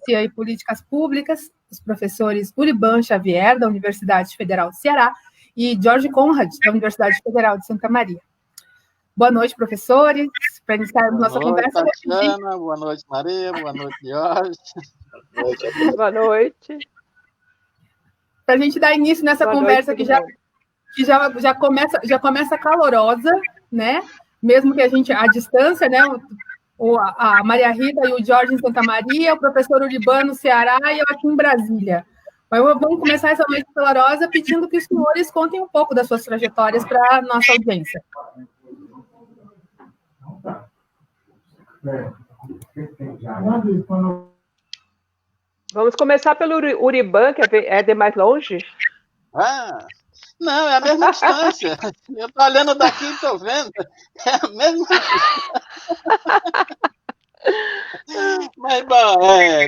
e Políticas Públicas, os professores Uriban Xavier, da Universidade Federal do Ceará, e Jorge Conrad, da Universidade Federal de Santa Maria. Boa noite, professores. Para iniciarmos nossa conversa... Tatiana, boa noite, Maria, boa noite, Jorge. Boa noite. Para a gente dar início nessa conversa que já começa calorosa, né? Mesmo que a gente, à distância, né? A Maria Rita e o Jorge em Santa Maria, o professor Uriban no Ceará e eu aqui em Brasília. Mas vamos começar essa noite calorosa pedindo que os senhores contem um pouco das suas trajetórias para a nossa audiência. Vamos começar pelo Uriban, que é de mais longe. Não, é a mesma distância. Eu estou olhando daqui e estou vendo. É a mesma Mas, bom,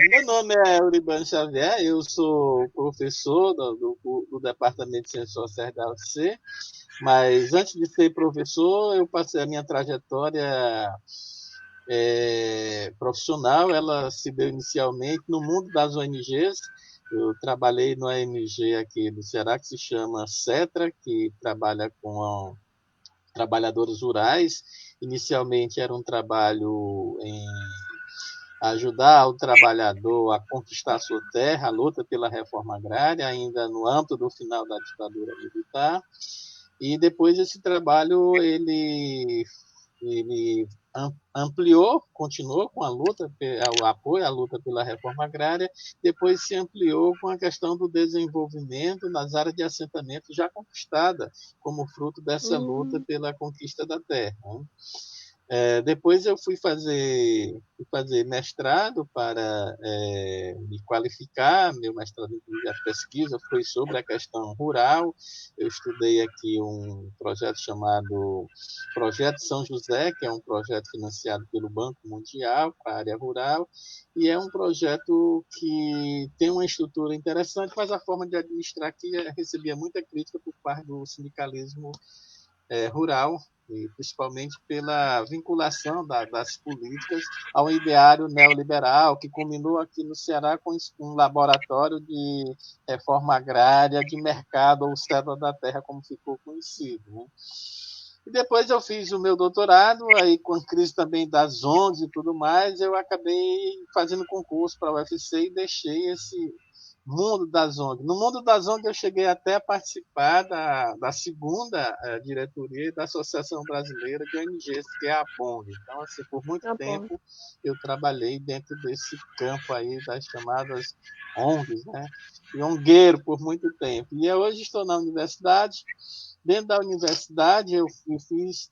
meu nome é Uriban Xavier, eu sou professor do Departamento de Ciências Sociais da UFC, mas antes de ser professor, eu passei a minha trajetória profissional, ela se deu inicialmente no mundo das ONGs. Eu trabalhei no ONG aqui do Ceará, que se chama CETRA, que trabalha com trabalhadores rurais. Inicialmente era um trabalho em ajudar o trabalhador a conquistar sua terra, a luta pela reforma agrária, ainda no âmbito do final da ditadura militar. E depois esse trabalho ele ampliou, continuou com a luta, o apoio à luta pela reforma agrária, depois se ampliou com a questão do desenvolvimento nas áreas de assentamento já conquistada, como fruto dessa luta pela conquista da terra. Depois eu fui fazer mestrado para me qualificar. Meu mestrado em pesquisa foi sobre a questão rural. Eu estudei aqui um projeto chamado Projeto São José, que é um projeto financiado pelo Banco Mundial para a área rural, e é um projeto que tem uma estrutura interessante, mas a forma de administrar aqui recebia muita crítica por parte do sindicalismo rural, e principalmente pela vinculação das políticas ao ideário neoliberal, que culminou aqui no Ceará com um laboratório de reforma agrária, de mercado, ou cédula da terra, como ficou conhecido, né? E depois eu fiz o meu doutorado, aí com a crise também das ONGs e tudo mais, eu acabei fazendo concurso para a UFC e deixei esse mundo das ONGs. No mundo das ONGs eu cheguei até a participar da segunda diretoria da Associação Brasileira de ONGs, que é a APONG. Então, assim, por muito tempo eu trabalhei dentro desse campo aí das chamadas ONGs, né? E ongueiro por muito tempo. E eu hoje estou na universidade. Dentro da universidade eu fiz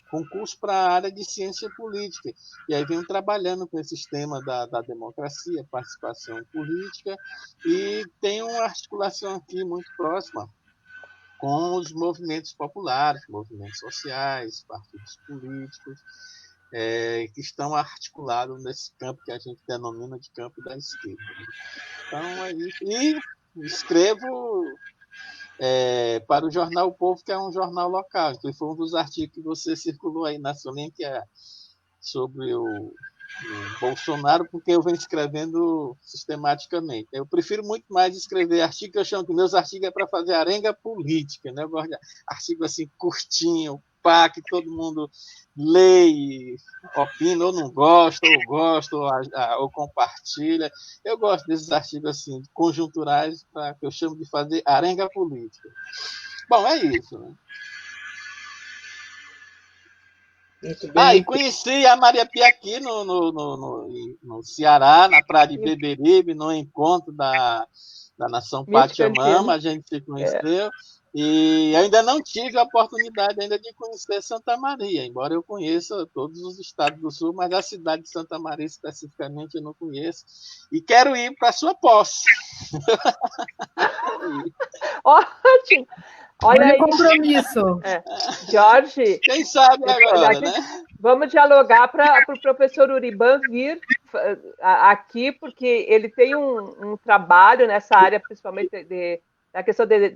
concurso para a área de ciência política. E aí venho trabalhando com esse tema da democracia, participação política, e tenho uma articulação aqui muito próxima com os movimentos populares, movimentos sociais, partidos políticos, que estão articulados nesse campo que a gente denomina de campo da esquerda. Então, é isso. E escrevo para o jornal O Povo, que é um jornal local, que foi um dos artigos que você circulou aí na sua linha, que é sobre o Bolsonaro, porque eu venho escrevendo sistematicamente. Eu prefiro muito mais escrever artigo, que eu chamo que meus artigos é para fazer arenga política, né? Eu gosto de artigo assim, curtinho, pá, que todo mundo lê e opina, ou não gosta, ou gosta, ou compartilha. Eu gosto desses artigos assim, conjunturais, que eu chamo de fazer arenga política. Bom, é isso, né? E conheci a Maria Pia aqui no Ceará, na praia de Beberibe, no encontro da Nação Pachamama, a gente se conheceu. E ainda não tive a oportunidade ainda de conhecer Santa Maria, embora eu conheça todos os estados do Sul, mas a cidade de Santa Maria especificamente eu não conheço. E quero ir para a sua posse. Ótimo! Olha aí. Compromisso. Jorge. Quem sabe agora, né? Vamos dialogar para o professor Uriban vir aqui, porque ele tem um trabalho nessa área, principalmente da questão de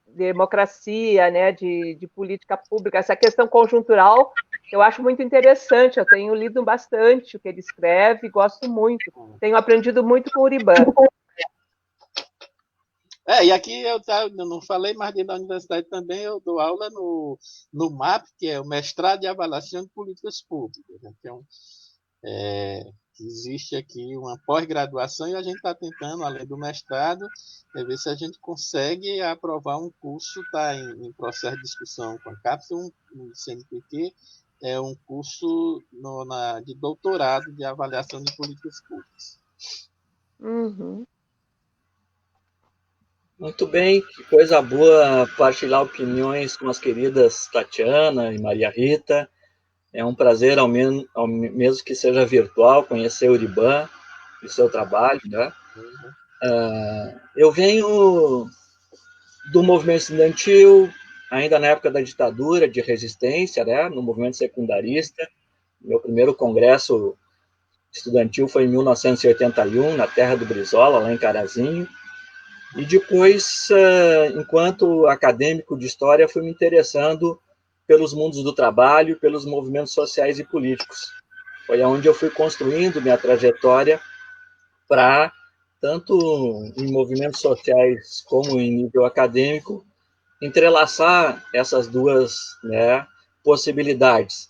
democracia, né, de política pública, essa questão conjuntural eu acho muito interessante, eu tenho lido bastante o que ele escreve, gosto muito, tenho aprendido muito com o Uriban. E aqui eu não falei, mas dentro da universidade também eu dou aula no MAP, que é o Mestrado de Avaliação de Políticas Públicas, né? Então, existe aqui uma pós-graduação e a gente está tentando, além do mestrado, ver se a gente consegue aprovar um curso, está em processo de discussão com a CAPES, no CNPq, é um curso de doutorado de avaliação de políticas públicas. Uhum. Muito bem, que coisa boa partilhar opiniões com as queridas Tatiana e Maria Rita. É um prazer, ao mesmo que seja virtual, conhecer o Uriban e o seu trabalho, né? Eu venho do movimento estudantil, ainda na época da ditadura, de resistência, né? No movimento secundarista. Meu primeiro congresso estudantil foi em 1981, na terra do Brizola, lá em Carazinho. E depois, enquanto acadêmico de história, fui me interessando pelos mundos do trabalho, pelos movimentos sociais e políticos. Foi onde eu fui construindo minha trajetória para, tanto em movimentos sociais como em nível acadêmico, entrelaçar essas duas, né, possibilidades.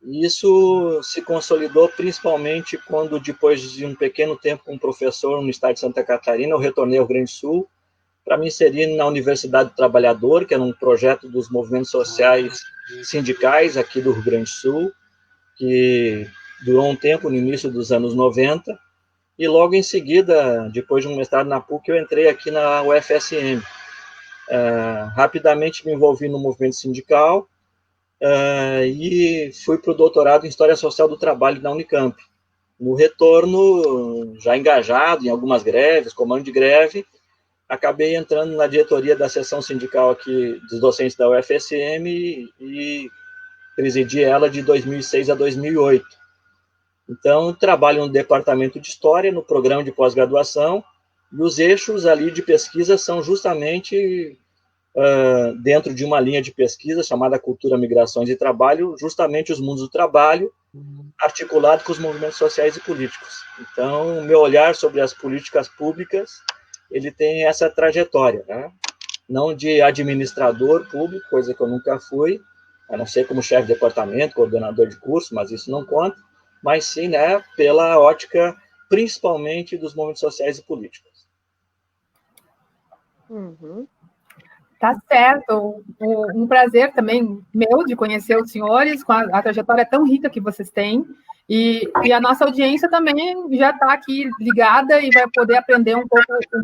E isso se consolidou principalmente quando, depois de um pequeno tempo como professor no estado de Santa Catarina, eu retornei ao Rio Grande do Sul para me inserir na Universidade do Trabalhador, que era um projeto dos movimentos sociais sindicais aqui do Rio Grande do Sul, que durou um tempo no início dos anos 90, e logo em seguida, depois de um mestrado na PUC, eu entrei aqui na UFSM. Rapidamente me envolvi no movimento sindical, e fui para o doutorado em História Social do Trabalho na Unicamp. No retorno, já engajado em algumas greves, comando de greve, acabei entrando na diretoria da seção sindical aqui dos docentes da UFSM e presidi ela de 2006 a 2008. Então, trabalho no departamento de História, no programa de pós-graduação, e os eixos ali de pesquisa são justamente dentro de uma linha de pesquisa chamada Cultura, Migrações e Trabalho, justamente os mundos do trabalho, articulado com os movimentos sociais e políticos. Então, o meu olhar sobre as políticas públicas, ele tem essa trajetória, né? Não de administrador público, coisa que eu nunca fui, a não ser como chefe de departamento, coordenador de curso, mas isso não conta, mas sim, né, pela ótica, principalmente, dos movimentos sociais e políticos. Uhum. Tá certo. Um prazer também meu de conhecer os senhores, com a trajetória tão rica que vocês têm. E a nossa audiência também já está aqui ligada e vai poder aprender um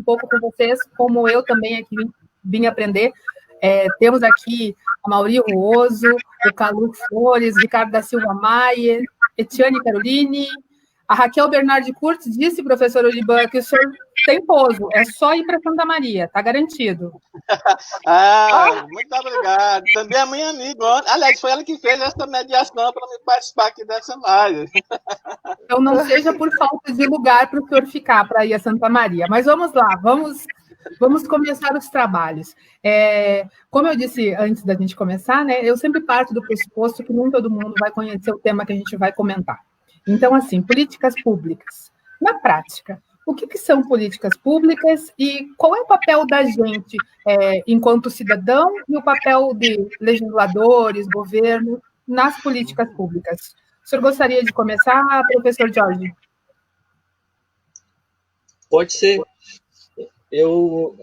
pouco com vocês, como eu também aqui vim aprender. Temos aqui a Mauri Ruoso, o Calu Flores, Ricardo da Silva Maier, Etiane Caroline. A Raquel Bernardi Curtis disse, professor Uriban, que o senhor tem pouso, é só ir para Santa Maria, está garantido. Muito obrigado. Também a minha amiga, aliás, foi ela que fez essa mediação para me participar aqui dessa live. Então, não seja por falta de lugar para o senhor ficar, para ir a Santa Maria. Mas vamos lá, vamos começar os trabalhos. Como eu disse antes da gente começar, né, eu sempre parto do pressuposto que nem todo mundo vai conhecer o tema que a gente vai comentar. Então, assim, políticas públicas. Na prática, o que são políticas públicas e qual é o papel da gente enquanto cidadão e o papel de legisladores, governo, nas políticas públicas? O senhor gostaria de começar, professor Jorge? Pode ser. Eu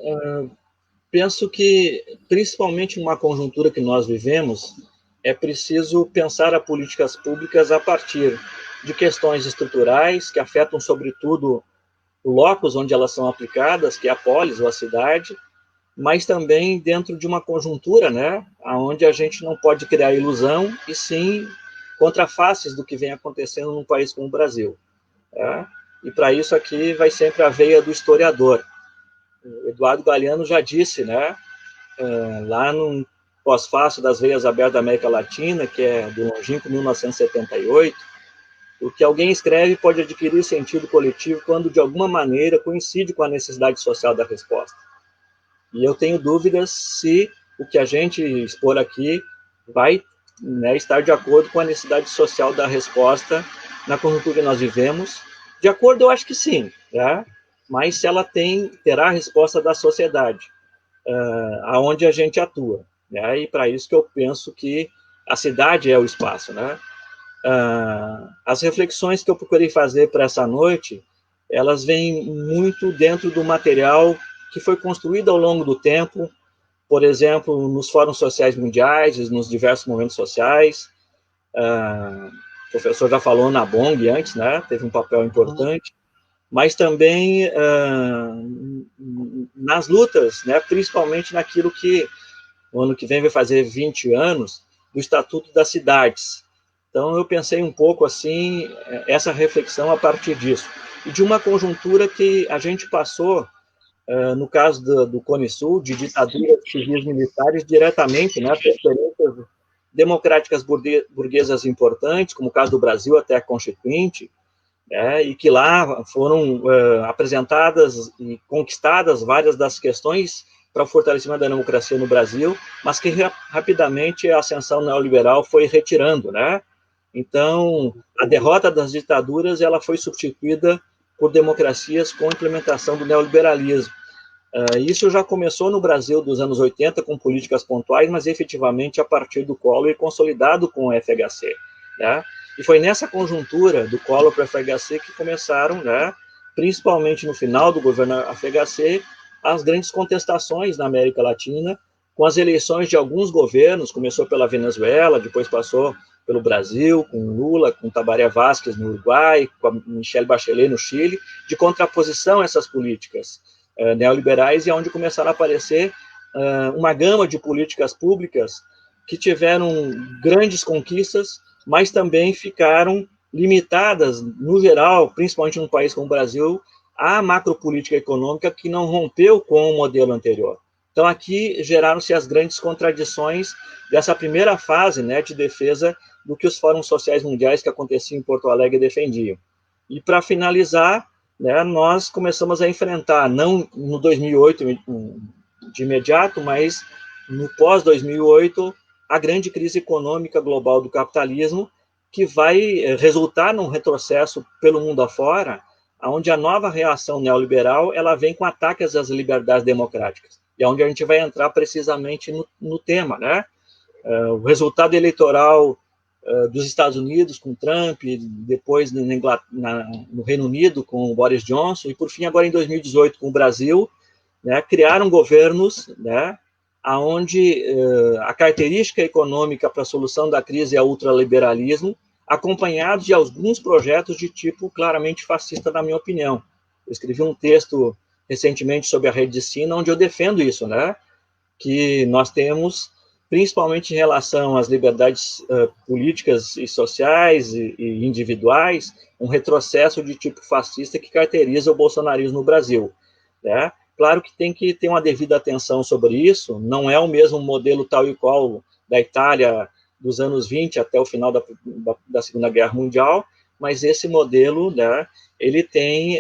penso que, principalmente numa conjuntura que nós vivemos, é preciso pensar as políticas públicas a partir de questões estruturais que afetam, sobretudo, o locus onde elas são aplicadas, que é a polis ou a cidade, mas também dentro de uma conjuntura, né, onde a gente não pode criar ilusão e sim contrafaces do que vem acontecendo num país como o Brasil. Tá? E para isso aqui vai sempre a veia do historiador. O Eduardo Galeano já disse, né, lá no pós-fácil das veias abertas da América Latina, que é do longínquo 1978, o que alguém escreve pode adquirir sentido coletivo quando, de alguma maneira, coincide com a necessidade social da resposta. E eu tenho dúvidas se o que a gente expor aqui vai né, estar de acordo com a necessidade social da resposta na conjuntura que nós vivemos. De acordo, eu acho que sim, tá? Mas se ela terá a resposta da sociedade, aonde a gente atua, né? E para isso que eu penso que a cidade é o espaço, né? As reflexões que eu procurei fazer para essa noite, elas vêm muito dentro do material que foi construído ao longo do tempo, por exemplo, nos fóruns sociais mundiais, nos diversos movimentos sociais. O professor já falou na BONG antes, né? Teve um papel importante, mas também nas lutas, né? Principalmente naquilo que no ano que vem vai fazer 20 anos, do Estatuto das Cidades. Então, eu pensei um pouco assim, essa reflexão a partir disso. E de uma conjuntura que a gente passou, no caso do Cone Sul, de ditaduras civis militares diretamente, né, experiências democráticas burguesas importantes, como o caso do Brasil até a Constituinte, e que lá foram apresentadas e conquistadas várias das questões para o fortalecimento da democracia no Brasil, mas que rapidamente a ascensão neoliberal foi retirando, né? Então, a derrota das ditaduras ela foi substituída por democracias com implementação do neoliberalismo. Isso já começou no Brasil dos anos 80 com políticas pontuais, mas efetivamente a partir do Collor e consolidado com o FHC, né? E foi nessa conjuntura do Collor para o FHC que começaram, né, principalmente no final do governo FHC, as grandes contestações na América Latina, com as eleições de alguns governos, começou pela Venezuela, depois passou pelo Brasil, com Lula, com Tabaré Vázquez no Uruguai, com a Michelle Bachelet no Chile, de contraposição a essas políticas neoliberais, e onde começaram a aparecer uma gama de políticas públicas que tiveram grandes conquistas, mas também ficaram limitadas, no geral, principalmente num país como o Brasil, à macropolítica econômica que não rompeu com o modelo anterior. Então, aqui geraram-se as grandes contradições dessa primeira fase, né, de defesa do que os fóruns sociais mundiais que aconteciam em Porto Alegre defendiam. E, para finalizar, né, nós começamos a enfrentar, não no 2008 de imediato, mas no pós-2008, a grande crise econômica global do capitalismo, que vai resultar num retrocesso pelo mundo afora, onde a nova reação neoliberal ela vem com ataques às liberdades democráticas. E é onde a gente vai entrar precisamente no tema, né? O resultado eleitoral dos Estados Unidos com Trump, depois no Reino Unido com o Boris Johnson, e por fim agora em 2018 com o Brasil, né, criaram governos, né, onde a característica econômica para a solução da crise é o ultraliberalismo, acompanhados de alguns projetos de tipo claramente fascista, na minha opinião. Eu escrevi um texto recentemente sobre a rede de Sina, onde eu defendo isso, né, que nós temos, principalmente em relação às liberdades políticas e sociais e individuais, um retrocesso de tipo fascista que caracteriza o bolsonarismo no Brasil, né? Claro que tem que ter uma devida atenção sobre isso, não é o mesmo modelo tal e qual da Itália dos anos 20 até o final da Segunda Guerra Mundial, mas esse modelo, né, ele tem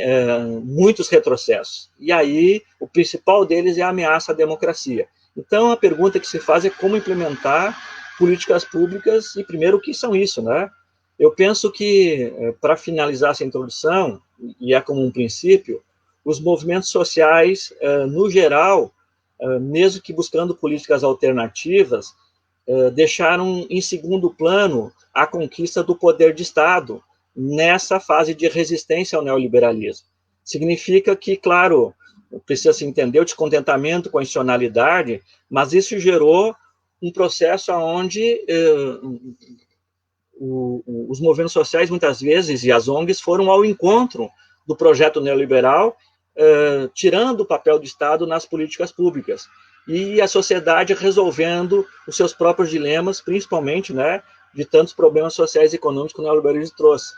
muitos retrocessos. E aí, o principal deles é a ameaça à democracia. Então, a pergunta que se faz é como implementar políticas públicas, e primeiro, o que são isso, né? Eu penso que, para finalizar essa introdução, e é como um princípio, os movimentos sociais, no geral, mesmo que buscando políticas alternativas, deixaram em segundo plano a conquista do poder de Estado nessa fase de resistência ao neoliberalismo. Significa que, claro, precisa se entender o descontentamento com a institucionalidade, mas isso gerou um processo onde os movimentos sociais, muitas vezes, e as ONGs, foram ao encontro do projeto neoliberal, tirando o papel do Estado nas políticas públicas, e a sociedade resolvendo os seus próprios dilemas, principalmente, né, de tantos problemas sociais e econômicos que o neoliberalismo trouxe.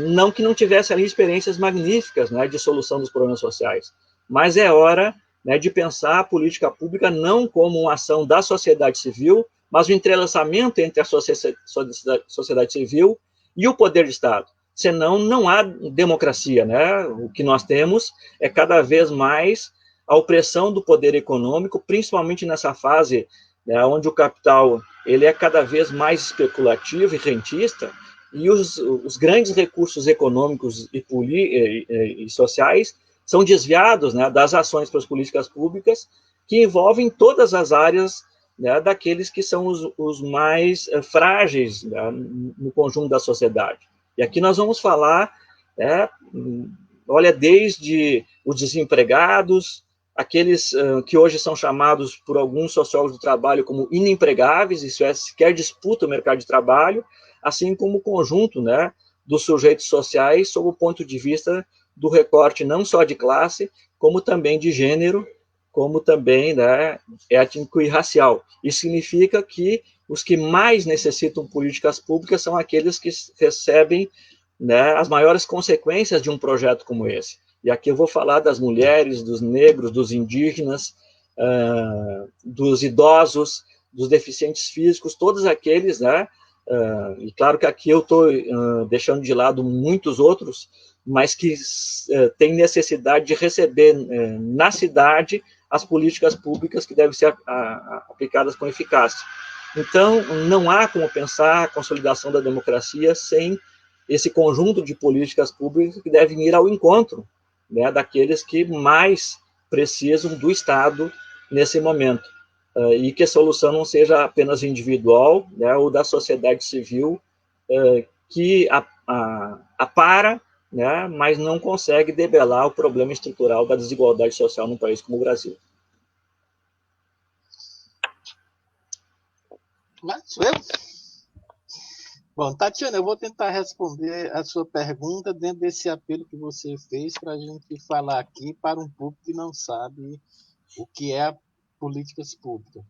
Não que não tivesse ali experiências magníficas, né, de solução dos problemas sociais, mas é hora, né, de pensar a política pública não como uma ação da sociedade civil, mas o entrelaçamento entre a sociedade civil e o poder de Estado. Senão, não há democracia, né? O que nós temos é cada vez mais a opressão do poder econômico, principalmente nessa fase né, onde o capital ele é cada vez mais especulativo e rentista, e os grandes recursos econômicos e sociais são desviados, né, das ações para as políticas públicas que envolvem todas as áreas, né, daqueles que são os mais frágeis, né, no conjunto da sociedade. E aqui nós vamos falar, né, olha, desde os desempregados, aqueles que hoje são chamados por alguns sociólogos do trabalho como inempregáveis, isso é, sequer disputam o mercado de trabalho, assim como o conjunto, né, dos sujeitos sociais sob o ponto de vista do recorte não só de classe, como também de gênero, como também, né, étnico e racial. Isso significa que os que mais necessitam políticas públicas são aqueles que recebem, né, as maiores consequências de um projeto como esse. E aqui eu vou falar das mulheres, dos negros, dos indígenas, dos idosos, dos deficientes físicos, todos aqueles, né? E claro que aqui eu estou deixando de lado muitos outros, mas que têm necessidade de receber na cidade as políticas públicas que devem ser aplicadas com eficácia. Então, não há como pensar a consolidação da democracia sem esse conjunto de políticas públicas que devem ir ao encontro, né, daqueles que mais precisam do Estado nesse momento. E que a solução não seja apenas individual, né, ou da sociedade civil, que apara, né, mas não consegue debelar o problema estrutural da desigualdade social num país como o Brasil. Mas eu... Bom, Tatiana, eu vou tentar responder a sua pergunta dentro desse apelo que você fez para a gente falar aqui para um público que não sabe o que é a políticas públicas.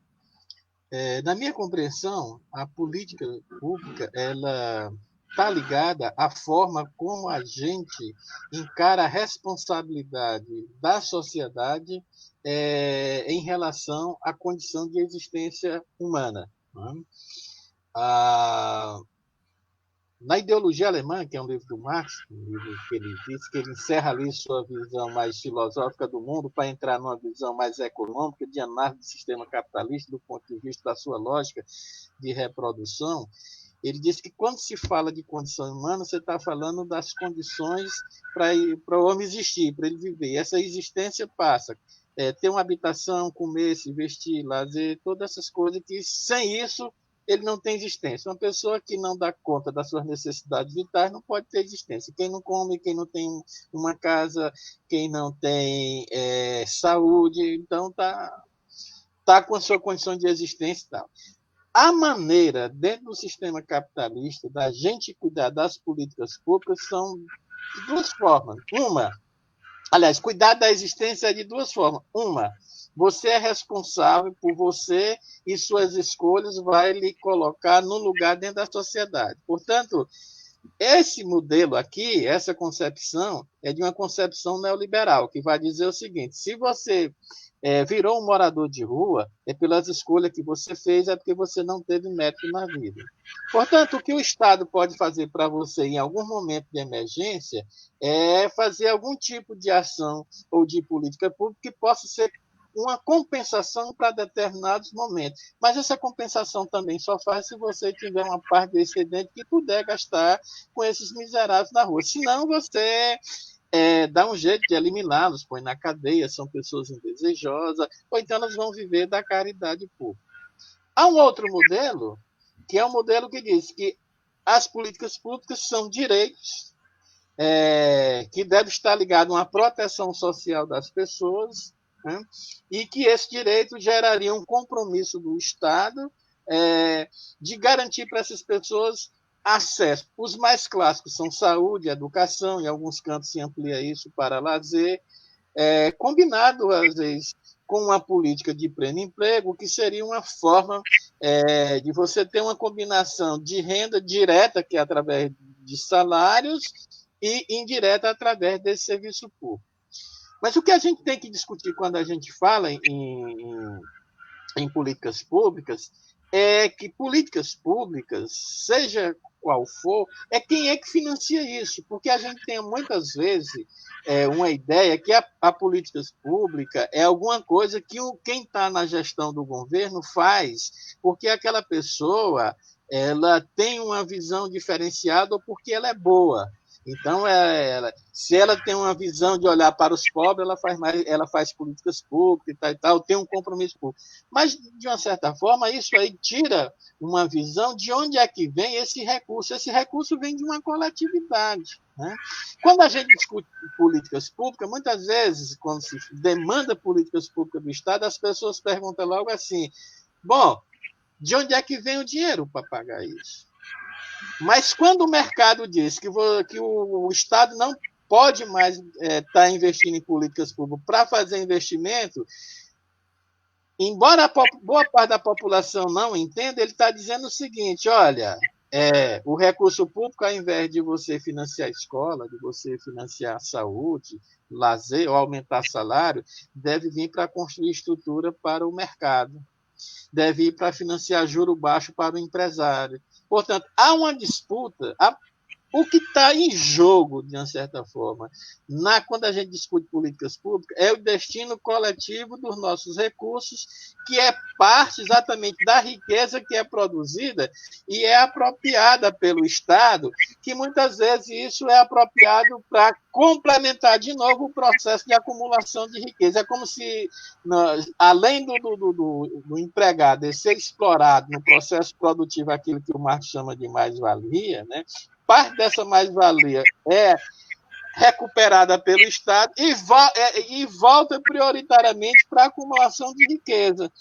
Na minha compreensão, a política pública ela está ligada à forma como a gente encara a responsabilidade da sociedade em relação à condição de existência humana. Né? Na Ideologia Alemã, que é um livro do Marx, um livro que ele diz que ele encerra ali sua visão mais filosófica do mundo para entrar numa visão mais econômica, de análise do sistema capitalista, do ponto de vista da sua lógica de reprodução. Ele diz que quando se fala de condição humana, você está falando das condições para o homem existir, para ele viver. E essa existência passa ter uma habitação, comer, se vestir, lazer, todas essas coisas que sem isso ele não tem existência. Uma pessoa que não dá conta das suas necessidades vitais não pode ter existência. Quem não come, quem não tem uma casa, quem não tem saúde, então tá com a sua condição de existência e tal. A maneira, dentro do sistema capitalista, da gente cuidar das políticas públicas são de duas formas. Cuidar da existência é de duas formas. Uma, você é responsável por você e suas escolhas vai lhe colocar no lugar dentro da sociedade. Portanto, esse modelo aqui, essa concepção, é de uma concepção neoliberal, que vai dizer o seguinte: se você virou um morador de rua, é pelas escolhas que você fez, é porque você não teve mérito na vida. Portanto, o que o Estado pode fazer para você em algum momento de emergência é fazer algum tipo de ação ou de política pública que possa ser uma compensação para determinados momentos. Mas essa compensação também só faz se você tiver uma parte do excedente que puder gastar com esses miseráveis na rua. Senão você dá um jeito de eliminá-los, põe na cadeia, são pessoas indesejosas, ou então elas vão viver da caridade pública. Há um outro modelo, que é um modelo que diz que as políticas públicas são direitos que devem estar ligados a uma proteção social das pessoas, né? E que esse direito geraria um compromisso do Estado de garantir para essas pessoas acesso. Os mais clássicos são saúde, educação, em alguns cantos se amplia isso para lazer, combinado, às vezes, com uma política de pleno emprego, que seria uma forma de você ter uma combinação de renda direta, que é através de salários, e indireta através desse serviço público. Mas o que a gente tem que discutir quando a gente fala em políticas públicas é que políticas públicas, seja qual for, é quem é que financia isso, porque a gente tem muitas vezes uma ideia que a política pública é alguma coisa que quem está na gestão do governo faz, porque aquela pessoa ela tem uma visão diferenciada ou porque ela é boa. Então, se ela tem uma visão de olhar para os pobres, ela faz políticas públicas e tal, tem um compromisso público. Mas, de uma certa forma, isso aí tira uma visão de onde é que vem esse recurso. Esse recurso vem de uma coletividade. Né? Quando a gente discute políticas públicas, muitas vezes, quando se demanda políticas públicas do Estado, as pessoas perguntam logo assim, bom, de onde é que vem o dinheiro para pagar isso? Mas quando o mercado diz que o Estado não pode mais estar investindo em políticas públicas para fazer investimento, embora boa parte da população não entenda, ele está dizendo o seguinte, olha, o recurso público, ao invés de você financiar a escola, de você financiar a saúde, lazer ou aumentar salário, deve vir para construir estrutura para o mercado, deve ir para financiar juro baixo para o empresário. Portanto, há uma disputa. O que está em jogo, de uma certa forma, quando a gente discute políticas públicas, é o destino coletivo dos nossos recursos, que é parte exatamente da riqueza que é produzida e é apropriada pelo Estado, que muitas vezes isso é apropriado para complementar de novo o processo de acumulação de riqueza. É como se, além do empregado ser explorado no processo produtivo, aquilo que o Marx chama de mais-valia, né? Parte dessa mais-valia é recuperada pelo Estado e volta prioritariamente para a acumulação de riqueza.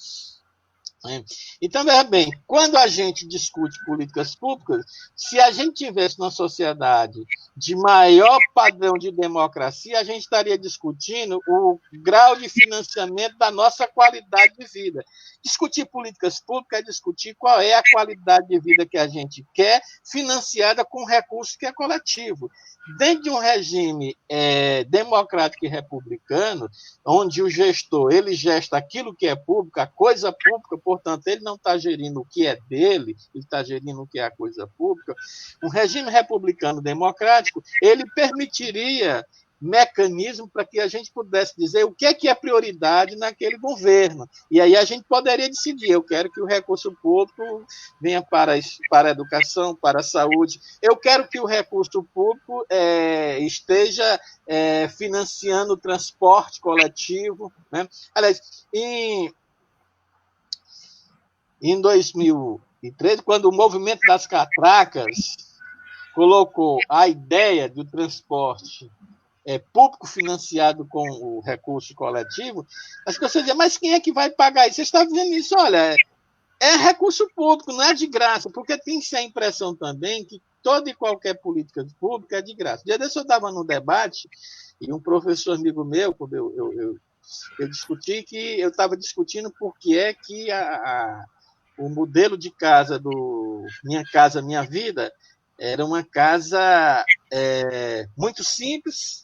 Então, veja bem, quando a gente discute políticas públicas, se a gente tivesse uma sociedade de maior padrão de democracia, a gente estaria discutindo o grau de financiamento da nossa qualidade de vida. Discutir políticas públicas é discutir qual é a qualidade de vida que a gente quer, financiada com recurso que é coletivo. Dentro de um regime democrático e republicano, onde o gestor ele gesta aquilo que é público, a coisa pública, portanto, ele não está gerindo o que é dele, ele está gerindo o que é a coisa pública. Um regime republicano democrático, ele permitiria mecanismo para que a gente pudesse dizer o que é prioridade naquele governo. E aí a gente poderia decidir, eu quero que o recurso público venha para a educação, para a saúde, eu quero que o recurso público esteja financiando o transporte coletivo. Né? Aliás, em 2013, quando o movimento das catracas colocou a ideia do transporte público financiado com o recurso coletivo, as pessoas dizem, mas quem é que vai pagar isso? Você está dizendo isso, olha, é recurso público, não é de graça, porque tem-se a impressão também que toda e qualquer política pública é de graça. Dia desse eu estava num debate, e um professor amigo meu, quando eu discuti, que eu estava discutindo por que é que o modelo de casa do Minha Casa Minha Vida era uma casa muito simples,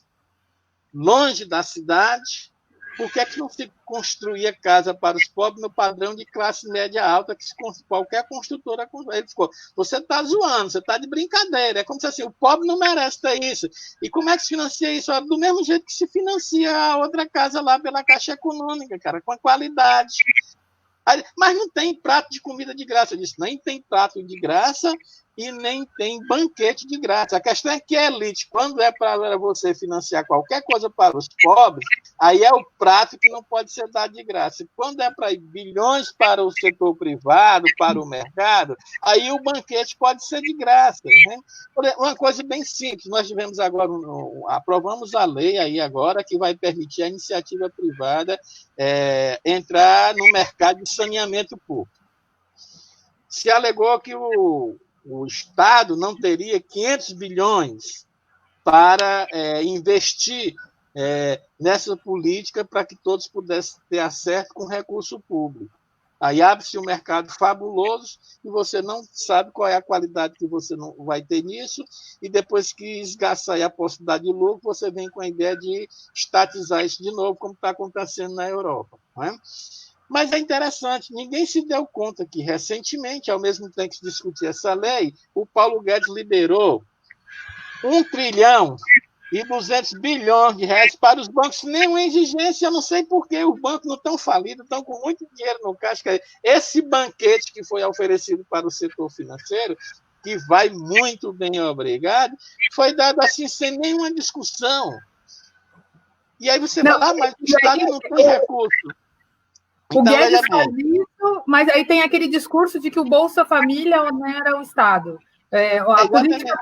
longe da cidade. Por que não se construía casa para os pobres no padrão de classe média alta que qualquer construtora construía? Ele ficou, você está zoando, você está de brincadeira. É como se assim, o pobre não merece ter isso. E como é que se financia isso? Do mesmo jeito que se financia a outra casa lá pela Caixa Econômica, cara, com a qualidade. Mas não tem prato de comida de graça. Eu disse, nem tem prato de graça e nem tem banquete de graça. A questão é que a elite, quando é para você financiar qualquer coisa para os pobres, aí é o prato que não pode ser dado de graça. Quando é para ir bilhões para o setor privado, para o mercado, aí o banquete pode ser de graça. Né? Uma coisa bem simples, nós tivemos agora, aprovamos a lei aí agora que vai permitir a iniciativa privada entrar no mercado de saneamento público. Se alegou que o Estado não teria 500 bilhões para investir nessa política para que todos pudessem ter acesso com recurso público. Aí abre-se um mercado fabuloso e você não sabe qual é a qualidade que você não vai ter nisso, e depois que esgaçar a possibilidade de lucro, você vem com a ideia de estatizar isso de novo, como está acontecendo na Europa. Não é? Mas é interessante, ninguém se deu conta que, recentemente, ao mesmo tempo que se discutia essa lei, o Paulo Guedes liberou 1,2 trilhão de reais para os bancos, nenhuma exigência, eu não sei por que os bancos não estão falidos, estão com muito dinheiro no caixa. Esse banquete que foi oferecido para o setor financeiro, que vai muito bem, obrigado, foi dado assim, sem nenhuma discussão. E aí você fala, mas o Estado não tem recurso. O Guedes faz isso, mas aí tem aquele discurso de que o Bolsa Família onera o Estado. A política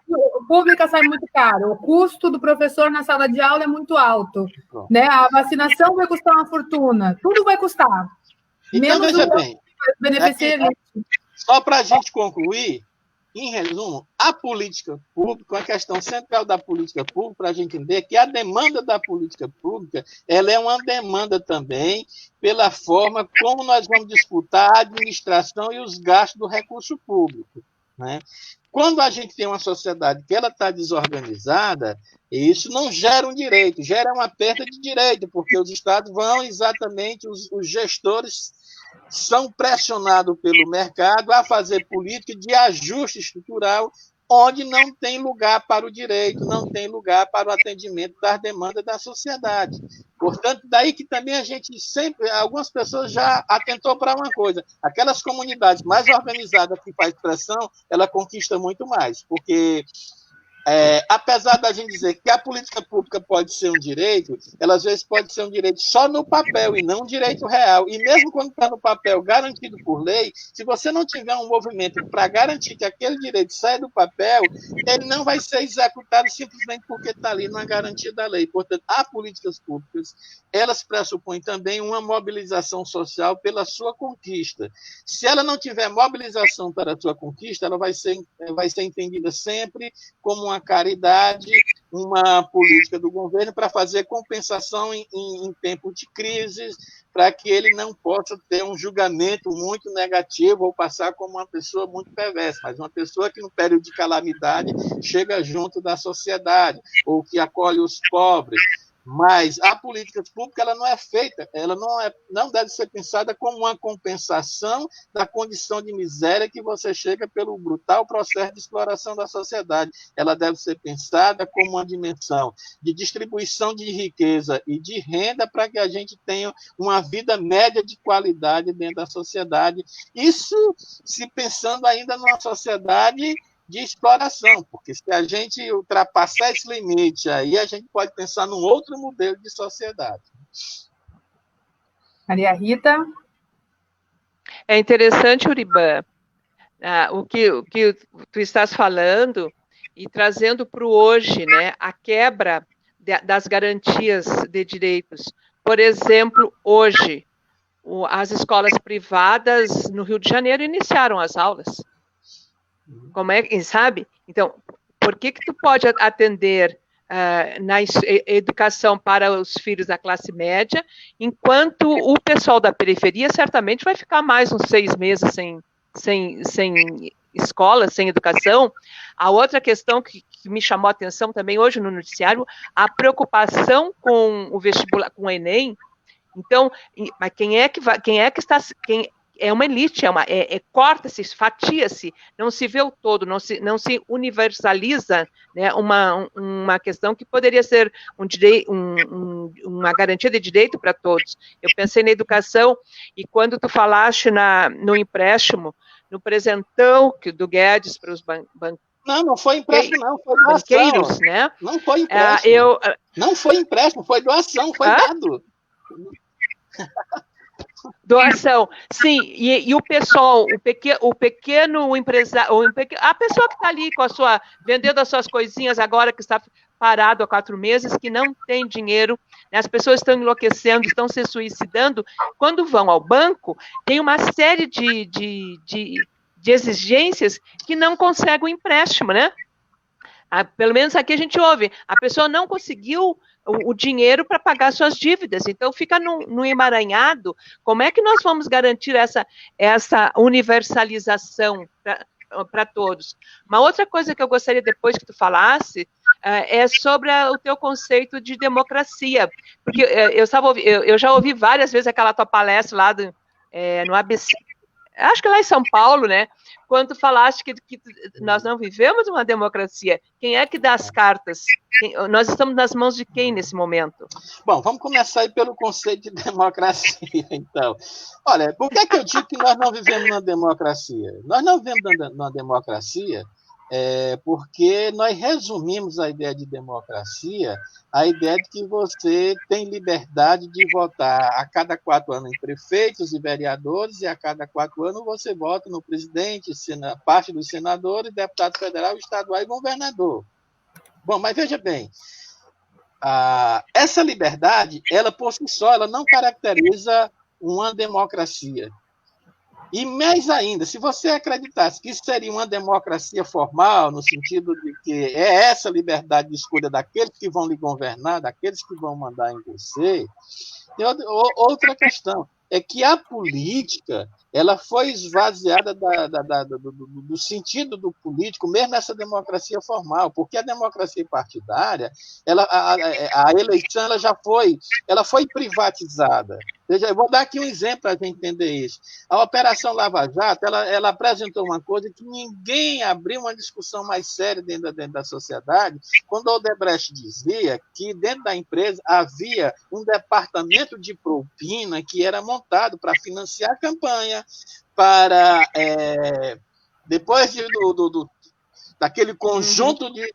pública sai muito caro, o custo do professor na sala de aula é muito alto, né? A vacinação vai custar uma fortuna, tudo vai custar. Então, veja bem, só para a gente concluir, em resumo, a política pública, a questão central da política pública, para a gente entender que a demanda da política pública, ela é uma demanda também pela forma como nós vamos disputar a administração e os gastos do recurso público, né? Quando a gente tem uma sociedade que ela está desorganizada, isso não gera um direito, gera uma perda de direito, porque os estados vão exatamente, os gestores são pressionados pelo mercado a fazer política de ajuste estrutural, onde não tem lugar para o direito, não tem lugar para o atendimento das demandas da sociedade. Portanto, daí que também a gente sempre, algumas pessoas já atentou para uma coisa, aquelas comunidades mais organizadas que faz pressão, ela conquista muito mais, porque apesar da gente dizer que a política pública pode ser um direito, ela às vezes pode ser um direito só no papel e não um direito real. E mesmo quando está no papel garantido por lei, se você não tiver um movimento para garantir que aquele direito saia do papel, ele não vai ser executado simplesmente porque está ali na garantia da lei. Portanto, as políticas públicas, elas pressupõem também uma mobilização social pela sua conquista. Se ela não tiver mobilização para a sua conquista, ela vai ser entendida sempre como uma caridade, uma política do governo para fazer compensação em tempo de crise, para que ele não possa ter um julgamento muito negativo ou passar como uma pessoa muito perversa, mas uma pessoa que no período de calamidade chega junto da sociedade, ou que acolhe os pobres. Mas a política pública ela não é feita, ela não deve ser pensada como uma compensação da condição de miséria que você chega pelo brutal processo de exploração da sociedade. Ela deve ser pensada como uma dimensão de distribuição de riqueza e de renda para que a gente tenha uma vida média de qualidade dentro da sociedade. Isso se pensando ainda numa sociedade de exploração, porque se a gente ultrapassar esse limite aí, a gente pode pensar num outro modelo de sociedade. Maria Rita? É interessante, Uriban, o que tu estás falando e trazendo para o hoje, né, a quebra das garantias de direitos. Por exemplo, hoje, as escolas privadas no Rio de Janeiro iniciaram as aulas. Como é que, sabe? Então, por que tu pode atender na educação para os filhos da classe média, enquanto o pessoal da periferia certamente vai ficar mais uns 6 meses sem escola, sem educação? A outra questão que me chamou a atenção também hoje no noticiário, a preocupação com o vestibular, com o Enem. Então, mas quem é que está... É uma elite, corta-se, fatia-se, não se vê o todo, não se universaliza, né, uma questão que poderia ser uma garantia de direito para todos. Eu pensei na educação, e quando tu falaste no empréstimo, no presentão do Guedes para os bancos. Não foi empréstimo, não, foi doação. Banqueiros, né? Não foi empréstimo. Não foi empréstimo, foi doação, foi dado. Doação, sim, e o pessoal, o pequeno empresário, a pessoa que está ali vendendo as suas coisinhas agora, que está parado há 4 meses, que não tem dinheiro, né, as pessoas estão enlouquecendo, estão se suicidando, quando vão ao banco, tem uma série de exigências que não conseguem o empréstimo, né? Pelo menos aqui a gente ouve, a pessoa não conseguiu o dinheiro para pagar suas dívidas, então fica no emaranhado. Como é que nós vamos garantir essa universalização para todos? Uma outra coisa que eu gostaria depois que tu falasse é sobre o teu conceito de democracia, porque eu já ouvi várias vezes aquela tua palestra lá no ABC, acho que lá em São Paulo, né? Quando tu falaste que nós não vivemos uma democracia, quem é que dá as cartas? Nós estamos nas mãos de quem nesse momento? Bom, vamos começar aí pelo conceito de democracia, então. Olha, por que eu digo que nós não vivemos numa democracia? Nós não vivemos numa democracia porque nós resumimos a ideia de democracia a ideia de que você tem liberdade de votar a cada 4 anos em prefeitos e vereadores, e a cada 4 anos você vota no presidente, parte dos senadores, deputado federal, estadual e governador. Bom, mas veja bem, essa liberdade, ela por si só, ela não caracteriza uma democracia. E mais ainda, se você acreditasse que isso seria uma democracia formal, no sentido de que é essa liberdade de escolha daqueles que vão lhe governar, daqueles que vão mandar em você, tem outra questão, é que a política ela foi esvaziada do sentido do político, mesmo essa democracia formal, porque a democracia partidária, a eleição ela foi privatizada. Veja, eu vou dar aqui um exemplo para a gente entender isso. A Operação Lava Jato, ela apresentou uma coisa que ninguém abriu uma discussão mais séria dentro da sociedade, quando o Odebrecht dizia que dentro da empresa havia um departamento de propina que era montado para financiar a campanha, para, depois daquele conjunto de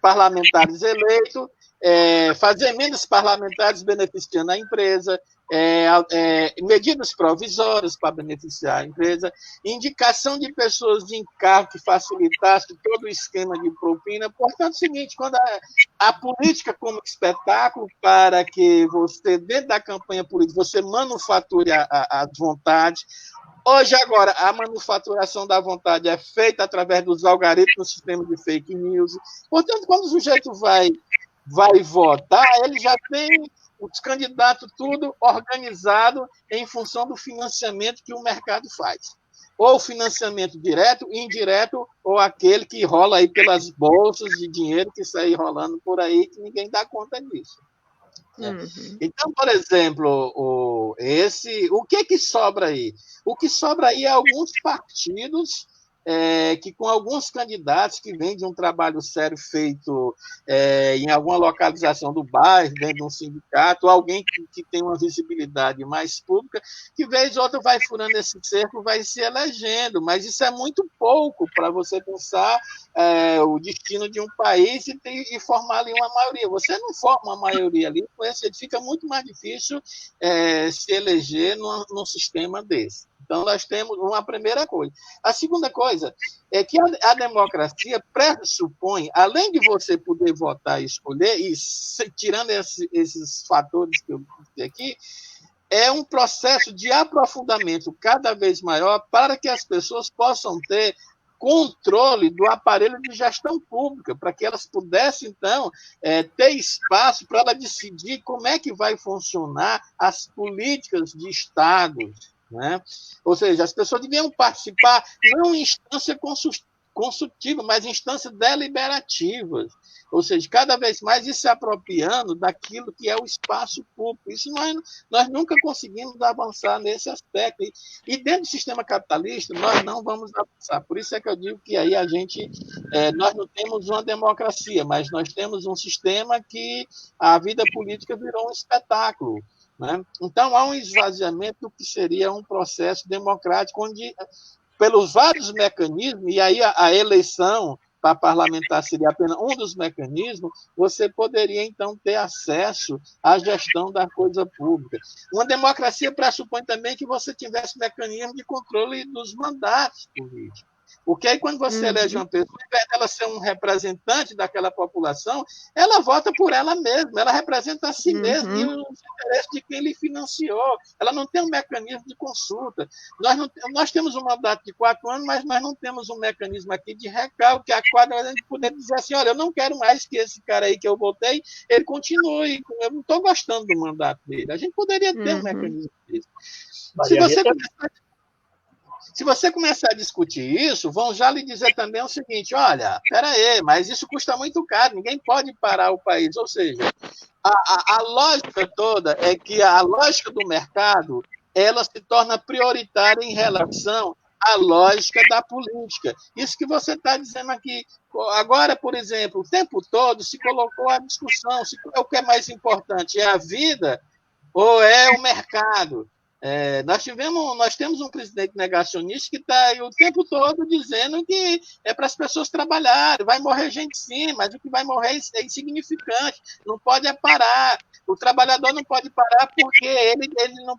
parlamentares eleitos, fazer emendas parlamentares beneficiando a empresa, medidas provisórias para beneficiar a empresa, indicação de pessoas de encargo que facilitasse todo o esquema de propina. Portanto, é o seguinte, quando a política como espetáculo para que você, dentro da campanha política, você manufature as vontades. Hoje, agora, a manufaturação da vontade é feita através dos algoritmos do sistema de fake news. Portanto, quando o sujeito vai votar, ele já tem os candidatos tudo organizado em função do financiamento que o mercado faz. Ou financiamento direto, indireto, ou aquele que rola aí pelas bolsas de dinheiro que sai rolando por aí, que ninguém dá conta disso. Uhum. Então, por exemplo, o que sobra aí? O que sobra aí é alguns partidos que com alguns candidatos que vêm de um trabalho sério feito em alguma localização do bairro, dentro de um sindicato, ou alguém que tem uma visibilidade mais pública, que vez ou outra vai furando esse cerco, vai se elegendo, mas isso é muito pouco para você pensar o destino de um país e formar ali uma maioria. Você não forma uma maioria ali, fica muito mais difícil se eleger num sistema desse. Então, nós temos uma primeira coisa. A segunda coisa é que a democracia pressupõe, além de você poder votar e escolher, e tirando esses fatores que eu disse aqui, é um processo de aprofundamento cada vez maior para que as pessoas possam ter controle do aparelho de gestão pública, para que elas pudessem, então, ter espaço para ela decidir como é que vai funcionar as políticas de Estado, né? Ou seja, as pessoas deviam participar não em instância consultiva, mas em instâncias deliberativas. Ou seja, cada vez mais ir se apropriando daquilo que é o espaço público. Isso nós nunca conseguimos avançar nesse aspecto. E dentro do sistema capitalista, nós não vamos avançar. Por isso é que eu digo que aí nós não temos uma democracia, mas nós temos um sistema que a vida política virou um espetáculo. Né? Então, há um esvaziamento do que seria um processo democrático, onde, pelos vários mecanismos, e aí a eleição para parlamentar seria apenas um dos mecanismos, você poderia, então, ter acesso à gestão da coisa pública. Uma democracia pressupõe também que você tivesse mecanismo de controle dos mandatos políticos. Porque aí, quando você elege uma pessoa, ao invés dela ser um representante daquela população, ela vota por ela mesma, ela representa a si mesma e os interesses de quem lhe financiou. Ela não tem um mecanismo de consulta. Nós temos um mandato de 4 anos, mas nós não temos um mecanismo aqui de recalque, que a quadra a gente poder dizer assim, olha, eu não quero mais que esse cara aí que eu votei, ele continue, eu não estou gostando do mandato dele. A gente poderia ter um mecanismo disso. Se você começar a discutir isso, vão já lhe dizer também o seguinte, olha, peraí, mas isso custa muito caro, ninguém pode parar o país. Ou seja, a lógica toda é que a lógica do mercado ela se torna prioritária em relação à lógica da política. Isso que você está dizendo aqui. Agora, por exemplo, o tempo todo se colocou a discussão se o que é mais importante, é a vida ou é o mercado. Nós temos um presidente negacionista que está aí o tempo todo dizendo que é para as pessoas trabalharem, vai morrer gente sim, mas o que vai morrer é insignificante, não pode parar. O trabalhador não pode parar porque ele não,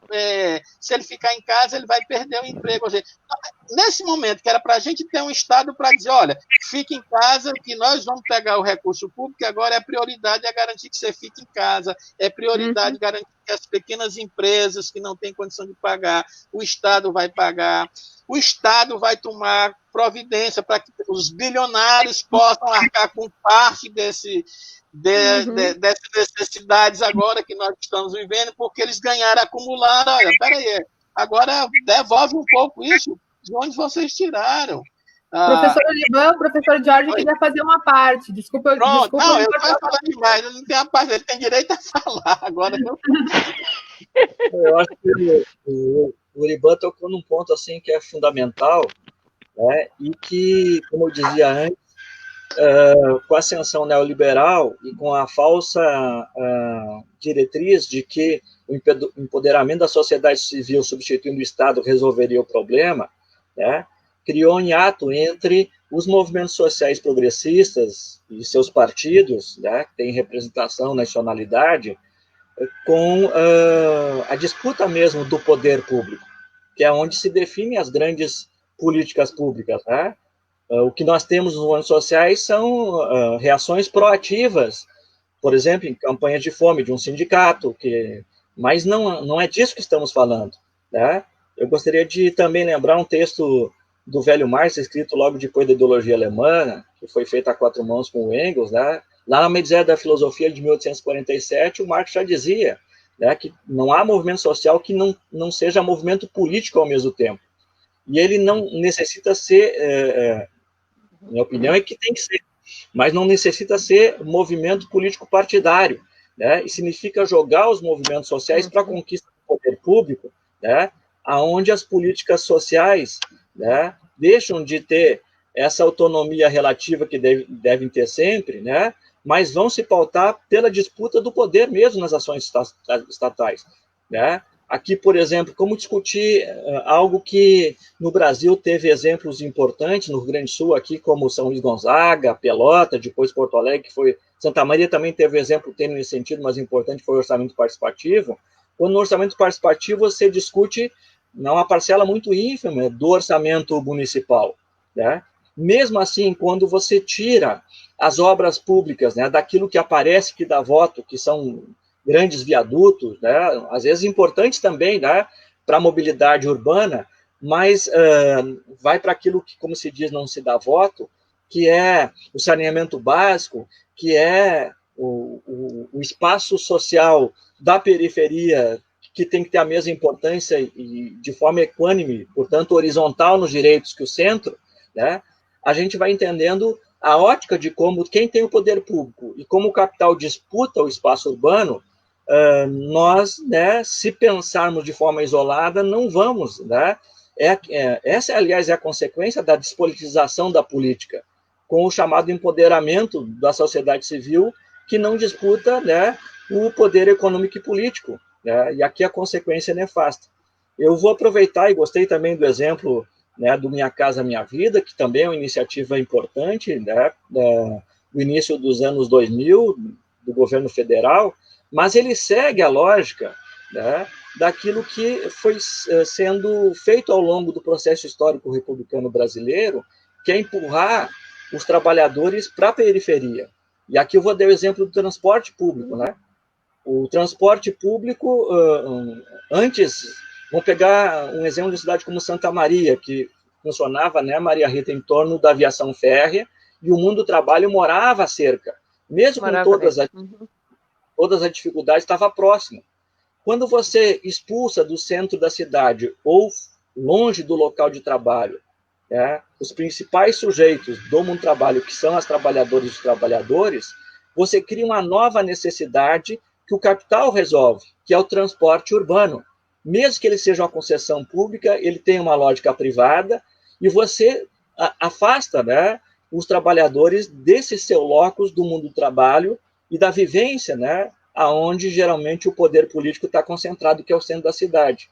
se ele ficar em casa, ele vai perder o emprego. Nesse momento, que era para a gente ter um Estado para dizer, olha, fique em casa, que nós vamos pegar o recurso público, agora a prioridade é garantir que você fique em casa, é prioridade garantir que as pequenas empresas que não têm condição de pagar, o Estado vai pagar, o Estado vai tomar providência para que os bilionários possam arcar com parte dessas necessidades agora que nós estamos vivendo, porque eles ganharam, acumularam. Olha, peraí, agora devolve um pouco isso, de onde vocês tiraram. Professor Olivan, o professor Jorge queria fazer uma parte. Desculpa. Pronto, não, eu estou falando demais, eu não tenho a parte, ele tem direito a falar. Agora eu acho que o Uriban tocou num ponto assim que é fundamental, né, e que, como eu dizia antes, com a ascensão neoliberal e com a falsa diretriz de que o empoderamento da sociedade civil substituindo o Estado resolveria o problema, né, criou um hiato entre os movimentos sociais progressistas e seus partidos, né, que têm representação, nacionalidade, com a disputa mesmo do poder público, que é onde se definem as grandes políticas públicas, né? O que nós temos nos movimentos sociais são reações proativas, por exemplo, em campanhas de fome de um sindicato, mas não é disso que estamos falando, né? Eu gostaria de também lembrar um texto do velho Marx, escrito logo depois da ideologia alemã, que foi feito a quatro mãos com o Engels, né? Lá na Miséria da Filosofia de 1847, o Marx já dizia, né, que não há movimento social que não seja movimento político ao mesmo tempo. E ele não necessita ser, minha opinião é que tem que ser, mas não necessita ser movimento político partidário, né? E significa jogar os movimentos sociais para a conquista do poder público, né? Aonde as políticas sociais, né, deixam de ter essa autonomia relativa que devem ter sempre, né, mas vão se pautar pela disputa do poder mesmo nas ações estatais, né? Aqui, por exemplo, como discutir algo que no Brasil teve exemplos importantes, no Rio Grande do Sul, aqui como São Luís Gonzaga, Pelota, depois Porto Alegre, que foi Santa Maria também teve exemplo, tem nesse sentido, mas importante foi o orçamento participativo. Quando no orçamento participativo você discute uma parcela muito ínfima do orçamento municipal, né? Mesmo assim, quando você tira as obras públicas, né, daquilo que aparece que dá voto, que são grandes viadutos, né, às vezes importantes também, né, para a mobilidade urbana, mas vai para aquilo que, como se diz, não se dá voto, que é o saneamento básico, que é o espaço social da periferia, que tem que ter a mesma importância e de forma equânime, portanto, horizontal nos direitos que o centro, né, a gente vai entendendo a ótica de como quem tem o poder público e como o capital disputa o espaço urbano, nós, né, se pensarmos de forma isolada, não vamos, né? Essa, aliás, é a consequência da despolitização da política, com o chamado empoderamento da sociedade civil, que não disputa, né, o poder econômico e político, né? E aqui a consequência é nefasta. Eu vou aproveitar, e gostei também do exemplo, né, do Minha Casa Minha Vida, que também é uma iniciativa importante, né, do início dos anos 2000, do governo federal, mas ele segue a lógica, né, daquilo que foi sendo feito ao longo do processo histórico republicano brasileiro, que é empurrar os trabalhadores para a periferia. E aqui eu vou dar o exemplo do transporte público, né? O transporte público, antes, vamos pegar um exemplo de cidade como Santa Maria, que funcionava, né, Maria Rita, em torno da aviação férrea, e o mundo do trabalho morava cerca. Mesmo com todas as dificuldades, estava próximo. Quando você expulsa do centro da cidade ou longe do local de trabalho, né, os principais sujeitos do mundo do trabalho, que são as trabalhadoras e os trabalhadores, você cria uma nova necessidade que o capital resolve, que é o transporte urbano. mesmo que ele seja uma concessão pública, ele tem uma lógica privada, e você afasta, né, os trabalhadores desse seu locus do mundo do trabalho e da vivência, né, aonde geralmente o poder político está concentrado, que é o centro da cidade.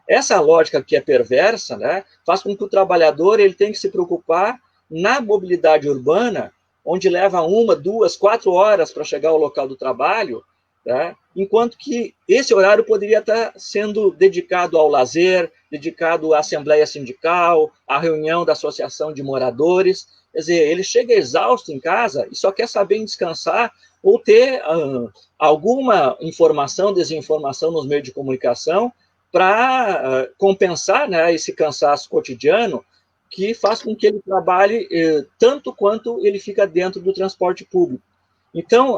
Essa lógica que é perversa, né, faz com que o trabalhador ele tenha que se preocupar na mobilidade urbana, onde leva 1, 2, 4 horas para chegar ao local do trabalho, né, enquanto que esse horário poderia estar sendo dedicado ao lazer, dedicado à assembleia sindical, à reunião da associação de moradores. Quer dizer, ele chega exausto em casa e só quer saber em descansar ou ter alguma informação, desinformação nos meios de comunicação para compensar, né, esse cansaço cotidiano que faz com que ele trabalhe tanto quanto ele fica dentro do transporte público. Então,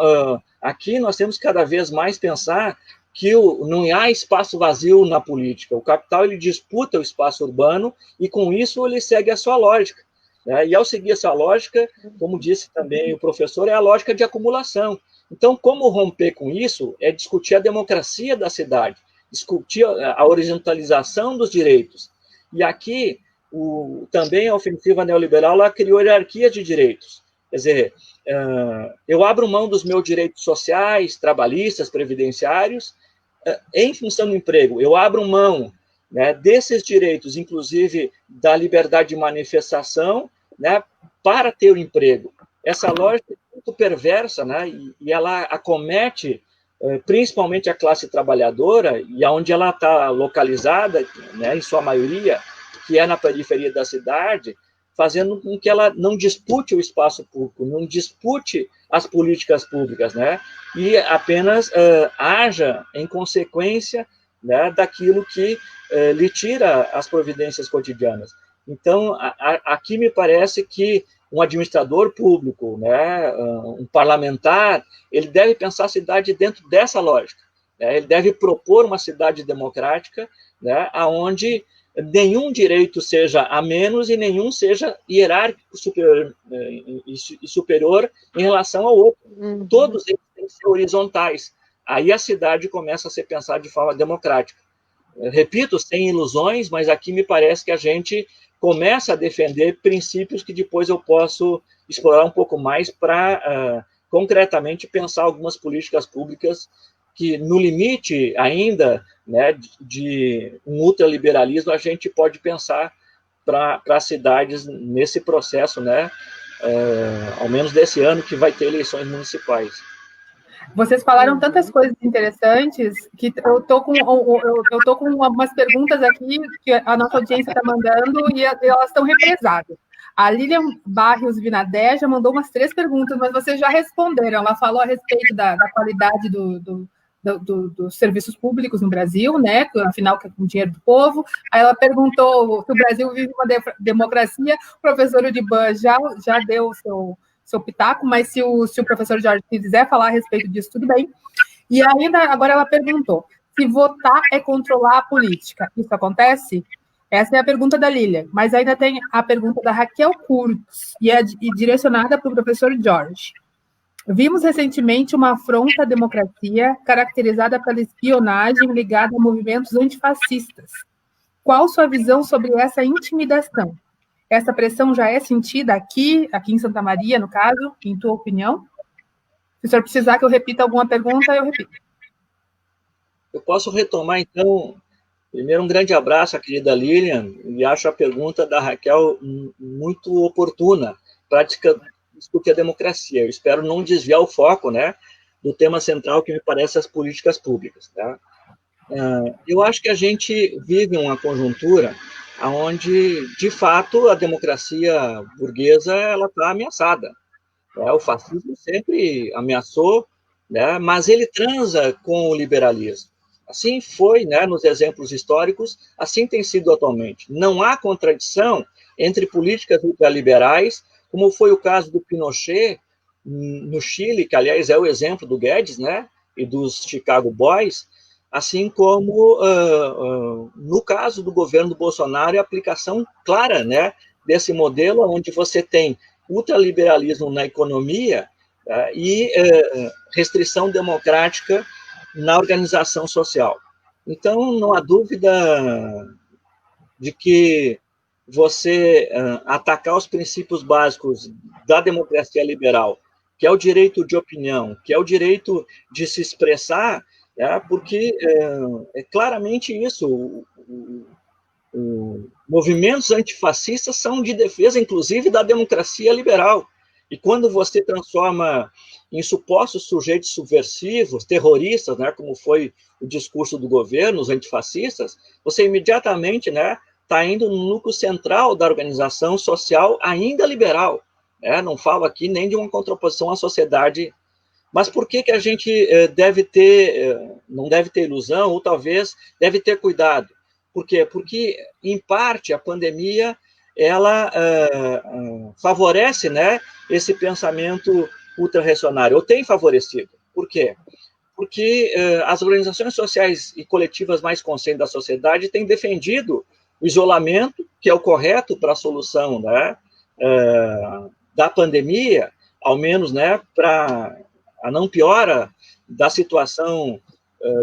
aqui nós temos que cada vez mais pensar que não há espaço vazio na política. O capital ele disputa o espaço urbano e, com isso, ele segue a sua lógica. Né? E, ao seguir essa lógica, como disse também o professor, é a lógica de acumulação. Então, como romper com isso é discutir a democracia da cidade, discutir a horizontalização dos direitos. E aqui, também a ofensiva neoliberal ela criou hierarquia de direitos. Quer dizer, eu abro mão dos meus direitos sociais, trabalhistas, previdenciários, em função do emprego. Eu abro mão, né, desses direitos, inclusive da liberdade de manifestação, né, para ter o emprego. Essa lógica é muito perversa, né, e ela acomete principalmente a classe trabalhadora, e onde ela está localizada, né, em sua maioria, que é na periferia da cidade, fazendo com que ela não dispute o espaço público, não dispute as políticas públicas, né? E apenas haja em consequência, né, daquilo que lhe tira as providências cotidianas. Então, aqui me parece que um administrador público, né, um parlamentar, ele deve pensar a cidade dentro dessa lógica. Né? Ele deve propor uma cidade democrática, né, onde nenhum direito seja a menos e nenhum seja hierárquico superior em relação ao outro. Todos eles têm que ser horizontais. Aí a cidade começa a ser pensada de forma democrática. Eu repito, sem ilusões, mas aqui me parece que a gente começa a defender princípios que depois eu posso explorar um pouco mais para, concretamente, pensar algumas políticas públicas que, no limite ainda, né, de um ultraliberalismo, a gente pode pensar para as cidades nesse processo, né, ao menos desse ano, que vai ter eleições municipais. Vocês falaram tantas coisas interessantes que eu tô com algumas perguntas aqui que a nossa audiência está mandando e elas estão represadas. A Lilian Barrios Vinadeja mandou umas 3 perguntas, mas vocês já responderam. Ela falou a respeito da qualidade dos serviços públicos no Brasil, né? Afinal, que é com o dinheiro do povo. Aí ela perguntou se o Brasil vive uma democracia. O professor Uriban já deu o seu pitaco, mas se o professor Jorge quiser falar a respeito disso, tudo bem. E ainda, agora ela perguntou, se votar é controlar a política, isso acontece? Essa é a pergunta da Lília, mas ainda tem a pergunta da Raquel Kurtz, e é direcionada para o professor Jorge. Vimos recentemente uma afronta à democracia caracterizada pela espionagem ligada a movimentos antifascistas. Qual sua visão sobre essa intimidação? Essa pressão já é sentida aqui em Santa Maria, no caso, em tua opinião? Se o senhor precisar que eu repita alguma pergunta, eu repito. Eu posso retomar, então, primeiro um grande abraço à querida Lilian, e acho a pergunta da Raquel muito oportuna para discutir a democracia. Eu espero não desviar o foco, né, do tema central, que me parece as políticas públicas. Tá? Eu acho que a gente vive uma conjuntura onde, de fato, a democracia burguesa está ameaçada. O fascismo sempre ameaçou, né, mas ele transa com o liberalismo. Assim foi, né, nos exemplos históricos, assim tem sido atualmente. Não há contradição entre políticas ultraliberais, como foi o caso do Pinochet no Chile, que, aliás, é o exemplo do Guedes, né, e dos Chicago Boys, assim como no caso do governo do Bolsonaro, a aplicação clara, né, desse modelo, onde você tem ultraliberalismo na economia e restrição democrática na organização social. Então, não há dúvida de que você atacar os princípios básicos da democracia liberal, que é o direito de opinião, que é o direito de se expressar, porque é claramente isso. Movimentos antifascistas são de defesa, inclusive, da democracia liberal. E quando você transforma em supostos sujeitos subversivos, terroristas, né, como foi o discurso do governo, os antifascistas, você imediatamente, né, está indo no núcleo central da organização social ainda liberal. Né? Não falo aqui nem de uma contraposição à sociedade. Mas por que a gente deve ter, não deve ter ilusão, ou talvez deve ter cuidado? Por quê? Porque, em parte, a pandemia ela favorece, né, esse pensamento ultra-reacionário, ou tem favorecido. Por quê? Porque as organizações sociais e coletivas mais conscientes da sociedade têm defendido o isolamento, que é o correto para a solução, né, da pandemia, ao menos, né, para a não piora da situação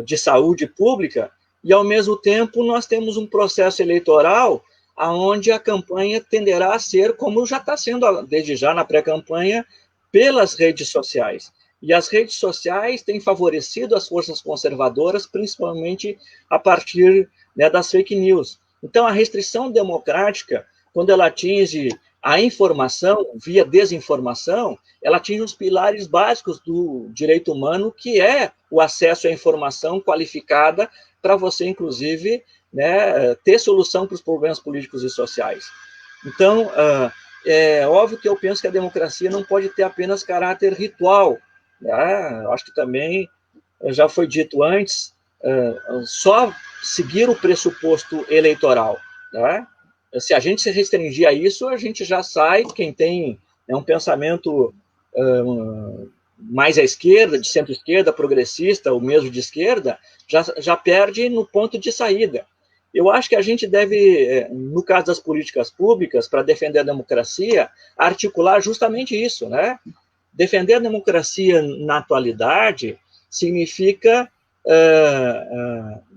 de saúde pública, e, ao mesmo tempo, nós temos um processo eleitoral onde a campanha tenderá a ser, como já está sendo desde já na pré-campanha, pelas redes sociais. E as redes sociais têm favorecido as forças conservadoras, principalmente a partir, né, das fake news. Então, a restrição democrática, quando ela atinge a informação via desinformação, ela atinge os pilares básicos do direito humano, que é o acesso à informação qualificada para você, inclusive, né, ter solução para os problemas políticos e sociais. Então, é óbvio que eu penso que a democracia não pode ter apenas caráter ritual. Né? Acho que também já foi dito antes, só seguir o pressuposto eleitoral. Né? Se a gente se restringir a isso, a gente já sai, quem tem um pensamento mais à esquerda, de centro-esquerda, progressista, ou mesmo de esquerda, já perde no ponto de saída. Eu acho que a gente deve, no caso das políticas públicas, para defender a democracia, articular justamente isso, né? Defender a democracia na atualidade significa,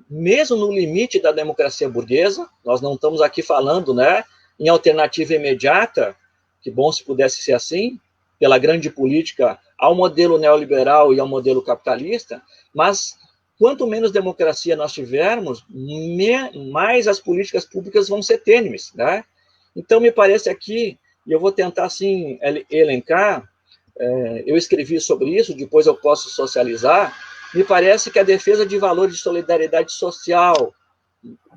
mesmo no limite da democracia burguesa, nós não estamos aqui falando, né, em alternativa imediata, que bom se pudesse ser assim, pela grande política ao modelo neoliberal e ao modelo capitalista, mas quanto menos democracia nós tivermos, mais as políticas públicas vão ser tênues, né? Então, me parece aqui, e eu vou tentar, assim, elencar, eu escrevi sobre isso, depois eu posso socializar, me parece que a defesa de valores de solidariedade social,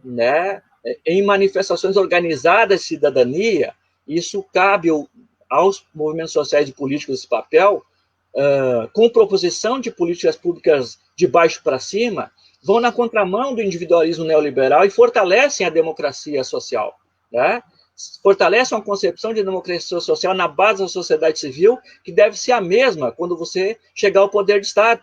né, em manifestações organizadas de cidadania, isso cabe aos movimentos sociais e políticos esse papel, com proposição de políticas públicas de baixo para cima, vão na contramão do individualismo neoliberal e fortalecem a democracia social, né? Fortalecem uma concepção de democracia social na base da sociedade civil, que deve ser a mesma quando você chegar ao poder de Estado,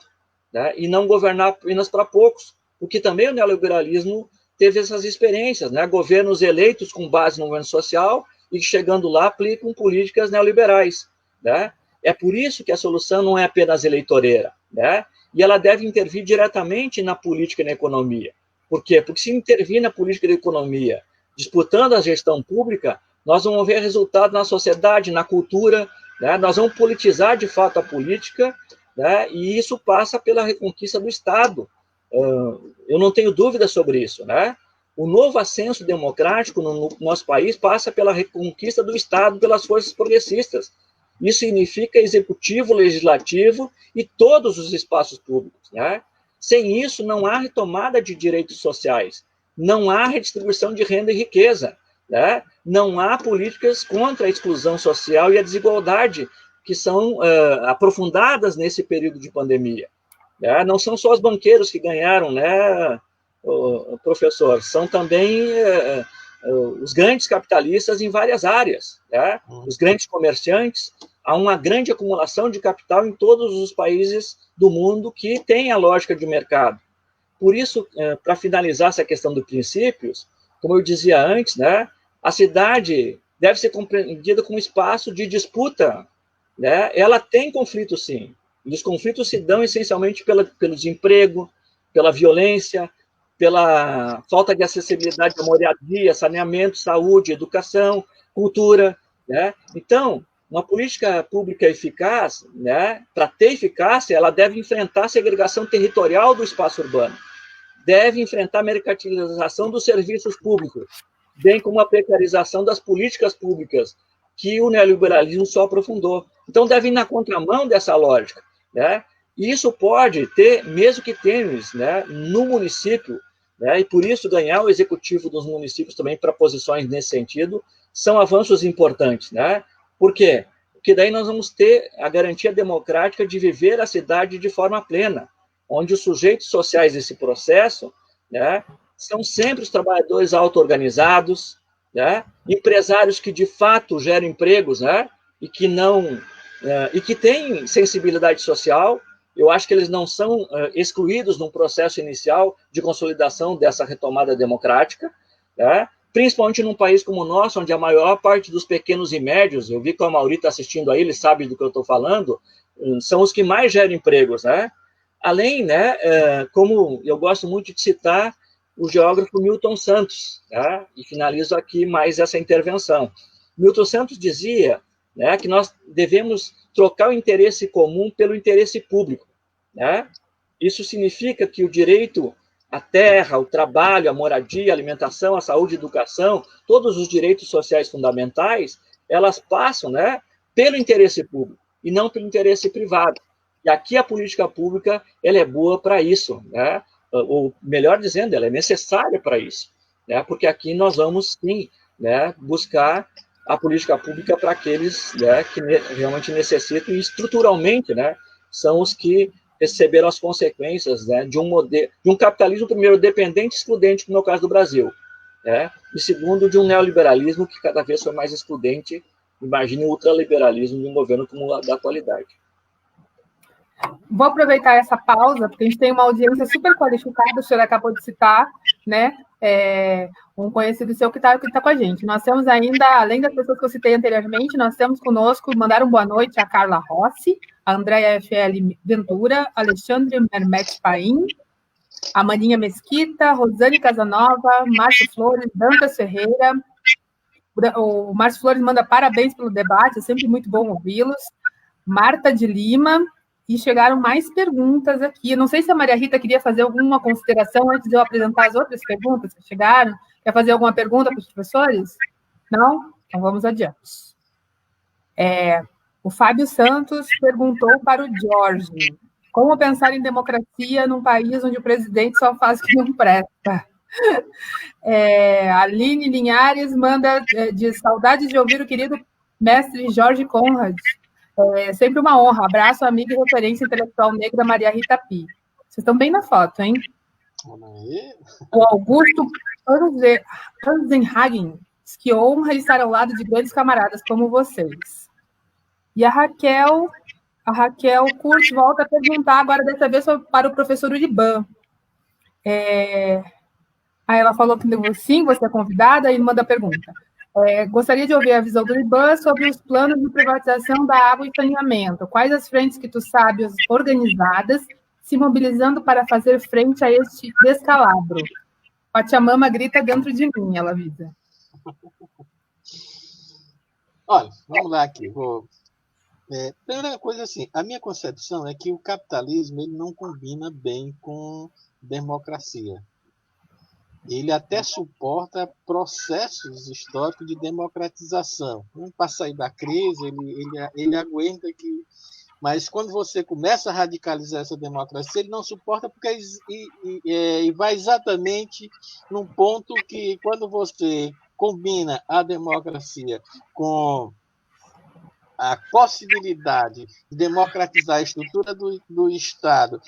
né? E não governar apenas para poucos, porque também o neoliberalismo teve essas experiências, né? Governos eleitos com base no governo social e chegando lá aplicam políticas neoliberais, né? É por isso que a solução não é apenas eleitoreira, né? E ela deve intervir diretamente na política e na economia. Por quê? Porque se intervir na política e na economia, disputando a gestão pública, nós vamos ver resultado na sociedade, na cultura, né? Nós vamos politizar de fato a política, né? E isso passa pela reconquista do Estado. Eu não tenho dúvida sobre isso, né? O novo ascenso democrático no nosso país passa pela reconquista do Estado pelas forças progressistas. Isso significa executivo, legislativo e todos os espaços públicos, né? Sem isso, não há retomada de direitos sociais, não há redistribuição de renda e riqueza, né? Não há políticas contra a exclusão social e a desigualdade que são aprofundadas nesse período de pandemia. Né? Não são só os banqueiros que ganharam, né, professor, são também os grandes capitalistas em várias áreas, né? Os grandes comerciantes. Há uma grande acumulação de capital em todos os países do mundo que tem a lógica de mercado. Por isso, para finalizar essa questão dos princípios, como eu dizia antes, né, a cidade deve ser compreendida como um espaço de disputa, né? Ela tem conflitos, sim, e os conflitos se dão essencialmente pelo desemprego, pela violência, pela falta de acessibilidade à moradia, saneamento, saúde, educação, cultura, né? Então, uma política pública eficaz, né, para ter eficácia, ela deve enfrentar a segregação territorial do espaço urbano, deve enfrentar a mercantilização dos serviços públicos, bem como a precarização das políticas públicas, que o neoliberalismo só aprofundou. Então, deve ir na contramão dessa lógica, né? E isso pode ter, mesmo que tênues, né, no município, né, e por isso ganhar o executivo dos municípios também para posições nesse sentido, são avanços importantes, né? Por quê? Porque daí nós vamos ter a garantia democrática de viver a cidade de forma plena, onde os sujeitos sociais desse processo, né, são sempre os trabalhadores auto-organizados, né, empresários que de fato geram empregos, né, e que não e que têm sensibilidade social. Eu acho que eles não são excluídos num processo inicial de consolidação dessa retomada democrática, né? Principalmente num país como o nosso, onde a maior parte dos pequenos e médios, eu vi que o Amaury está assistindo aí, ele sabe do que eu estou falando, são os que mais geram empregos, né? Além, né, como eu gosto muito de citar o geógrafo Milton Santos, né? E finalizo aqui mais essa intervenção. Milton Santos dizia, né, que nós devemos trocar o interesse comum pelo interesse público, né? Isso significa que o direito à terra, ao trabalho, à moradia, à alimentação, à saúde, à educação, todos os direitos sociais fundamentais, elas passam, né, pelo interesse público e não pelo interesse privado. E aqui a política pública ela é boa para isso, né? Ou melhor dizendo, ela é necessária para isso, né? Porque aqui nós vamos sim, né, buscar a política pública para aqueles, né, que realmente necessitam e estruturalmente, né, são os que receberam as consequências, né, de um modelo, de um capitalismo primeiro dependente e excludente, como é o caso do Brasil, né, e segundo de um neoliberalismo que cada vez foi mais excludente. Imagine o ultraliberalismo de um governo como o da atualidade. Vou aproveitar essa pausa, porque a gente tem uma audiência super qualificada, o senhor acabou de citar, né? Um conhecido seu que está com a gente. Nós temos ainda, além das pessoas que eu citei anteriormente, nós temos conosco, mandaram boa noite a Carla Rossi, a Andréia F.L. Ventura, Alexandre Mermet Paim, a Maninha Mesquita, Rosane Casanova, Márcio Flores, Dantas Ferreira. O Márcio Flores manda parabéns pelo debate, é sempre muito bom ouvi-los. Marta de Lima. E chegaram mais perguntas aqui. Eu não sei se a Maria Rita queria fazer alguma consideração antes de eu apresentar as outras perguntas que chegaram. Quer fazer alguma pergunta para os professores? Não? Então vamos adiante. O Fábio Santos perguntou para o Jorge: como pensar em democracia num país onde o presidente só faz o que não presta? A Aline Linhares manda de saudades de ouvir o querido mestre Jorge Conrad. É sempre uma honra. Abraço, amiga e referência intelectual negra Maria Rita Pi. Vocês estão bem na foto, hein? O Augusto Hansenhagen diz que honra estar ao lado de grandes camaradas como vocês. E a Raquel Kurtz volta a perguntar, agora dessa vez para o professor Uriban. Aí ela falou que sim, você é convidada, e manda a pergunta. Gostaria de ouvir a visão do Uriban sobre os planos de privatização da água e saneamento. Quais as frentes que tu sabes organizadas se mobilizando para fazer frente a este descalabro? Pachamama grita dentro de mim, ela avisa. Olha, vamos lá aqui. Primeira coisa assim, a minha concepção é que o capitalismo ele não combina bem com democracia. Ele até suporta processos históricos de democratização. Para sair da crise, ele aguenta que... Mas quando você começa a radicalizar essa democracia, ele não suporta porque vai exatamente num ponto que, quando você combina a democracia com a possibilidade de democratizar a estrutura do Estado,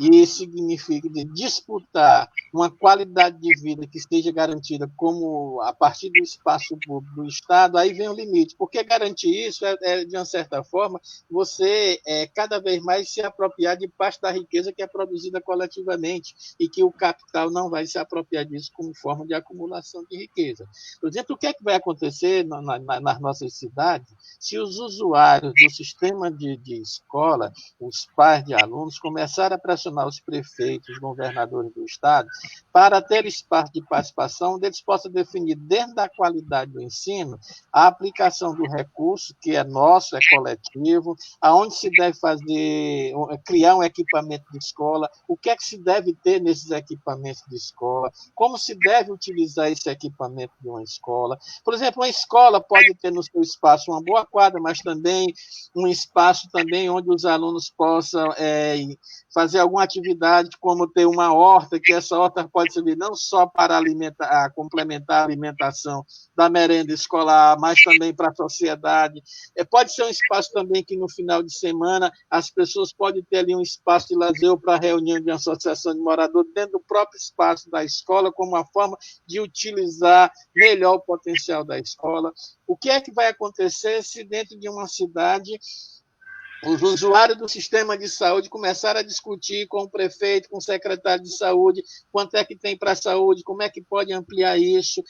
e isso significa de disputar uma qualidade de vida que esteja garantida como a partir do espaço público do Estado, aí vem o limite. Porque garantir isso de uma certa forma, você cada vez mais se apropriar de parte da riqueza que é produzida coletivamente e que o capital não vai se apropriar disso como forma de acumulação de riqueza. Por exemplo, o que é que vai acontecer nas nossas cidades se os usuários usuários do sistema de escola, os pais de alunos, começaram a pressionar os prefeitos, os governadores do Estado, para ter espaço de participação, onde eles possam definir, dentro da qualidade do ensino, a aplicação do recurso, que é nosso, é coletivo, aonde se deve fazer, criar um equipamento de escola, o que é que se deve ter nesses equipamentos de escola, como se deve utilizar esse equipamento de uma escola. Por exemplo, uma escola pode ter no seu espaço uma boa quadra, mas também um espaço também onde os alunos possam fazer alguma atividade, como ter uma horta, que essa horta pode servir não só para complementar a alimentação da merenda escolar, mas também para a sociedade. Pode ser um espaço também que no final de semana as pessoas podem ter ali um espaço de lazer ou para reunião de uma associação de moradores dentro do próprio espaço da escola, como uma forma de utilizar melhor o potencial da escola. O que é que vai acontecer se dentro de uma cidade os usuários do sistema de saúde começaram a discutir com o prefeito, com o secretário de saúde, quanto é que tem para a saúde, como é que pode ampliar isso,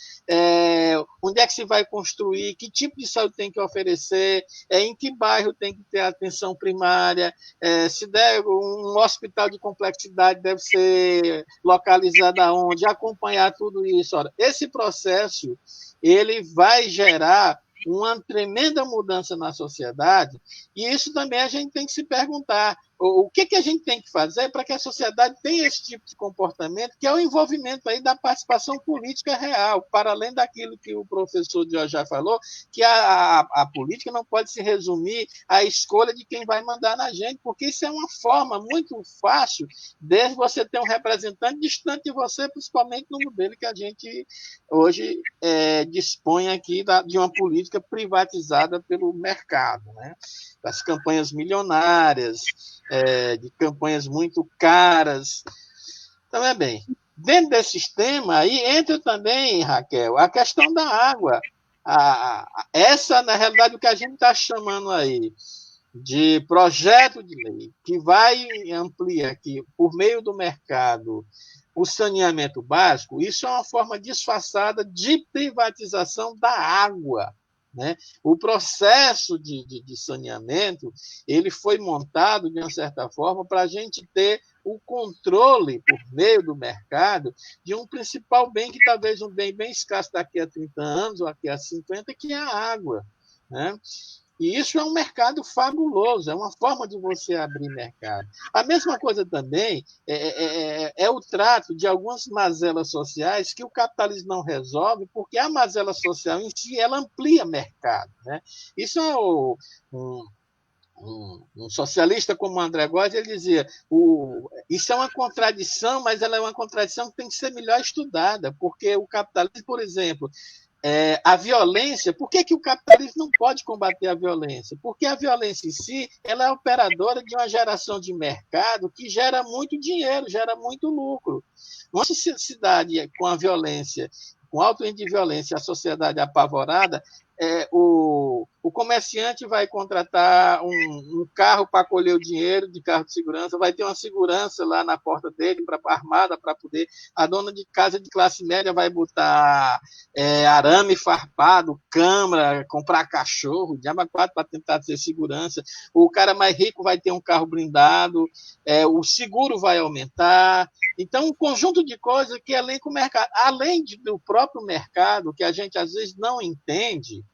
onde é que se vai construir, que tipo de saúde tem que oferecer, em que bairro tem que ter atenção primária, se der um hospital de complexidade deve ser localizado aonde, acompanhar tudo isso. Ora, esse processo ele vai gerar uma tremenda mudança na sociedade, e isso também a gente tem que se perguntar, o que a gente tem que fazer para que a sociedade tenha esse tipo de comportamento, que é o envolvimento aí da participação política real, para além daquilo que o professor Dió já falou, que a política não pode se resumir à escolha de quem vai mandar na gente, porque isso é uma forma muito fácil de você ter um representante distante de você, principalmente no modelo que a gente hoje dispõe aqui de uma política privatizada pelo mercado, né? Das campanhas milionárias, de campanhas muito caras. Então, dentro desse sistema aí entra também, Raquel, a questão da água. Essa, na realidade, o que a gente está chamando aí de projeto de lei, que vai ampliar aqui, por meio do mercado, o saneamento básico, isso é uma forma disfarçada de privatização da água, né? O processo de saneamento ele foi montado, de uma certa forma, para a gente ter o controle, por meio do mercado, de um principal bem que talvez um bem bem escasso daqui a 30 anos ou daqui a 50, que é a água, né? E isso é um mercado fabuloso, é uma forma de você abrir mercado. A mesma coisa também é o trato de algumas mazelas sociais que o capitalismo não resolve, porque a mazela social em si ela amplia mercado, né? Isso é um socialista como o André Góes, ele dizia, isso é uma contradição, mas ela é uma contradição que tem que ser melhor estudada, porque o capitalismo, por exemplo, a violência, por que o capitalismo não pode combater a violência? Porque a violência em si ela é operadora de uma geração de mercado que gera muito dinheiro, gera muito lucro. Uma sociedade com a violência, com alto índice de violência, a sociedade apavorada, o comerciante vai contratar um carro para colher o dinheiro de carro de segurança, vai ter uma segurança lá na porta dele, armada para poder. A dona de casa de classe média vai botar arame farpado, câmara, comprar cachorro, diabo 4 para tentar ter segurança. O cara mais rico vai ter um carro blindado, o seguro vai aumentar. Então, um conjunto de coisas que elenca o mercado. Além do próprio mercado, que a gente às vezes não entende,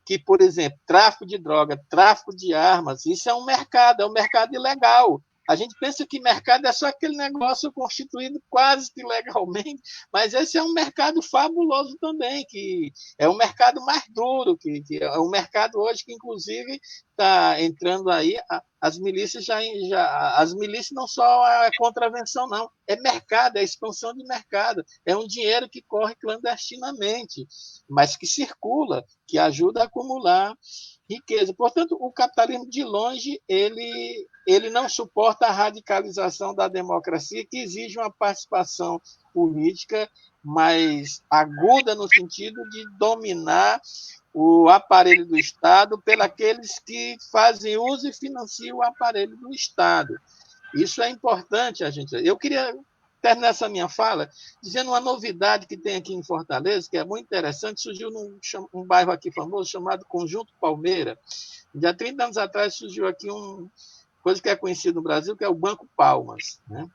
que, por exemplo, tráfico de droga, tráfico de armas, isso é um mercado ilegal. A gente pensa que mercado é só aquele negócio constituído quase que legalmente, mas esse é um mercado fabuloso também, que é um mercado mais duro, que é um mercado hoje que, inclusive, está entrando aí, as milícias as milícias não só a contravenção, não, é mercado, é expansão de mercado, é um dinheiro que corre clandestinamente, mas que circula, que ajuda a acumular riqueza. Portanto, o capitalismo, de longe, ele não suporta a radicalização da democracia, que exige uma participação política mais aguda, no sentido de dominar o aparelho do Estado pelos que fazem uso e financiam o aparelho do Estado. Isso é importante a gente. Eu queria terminar essa minha fala dizendo uma novidade que tem aqui em Fortaleza, que é muito interessante, surgiu num bairro aqui famoso chamado Conjunto Palmeira. Já 30 anos atrás surgiu aqui uma coisa que é conhecida no Brasil, que é o Banco Palmas, né?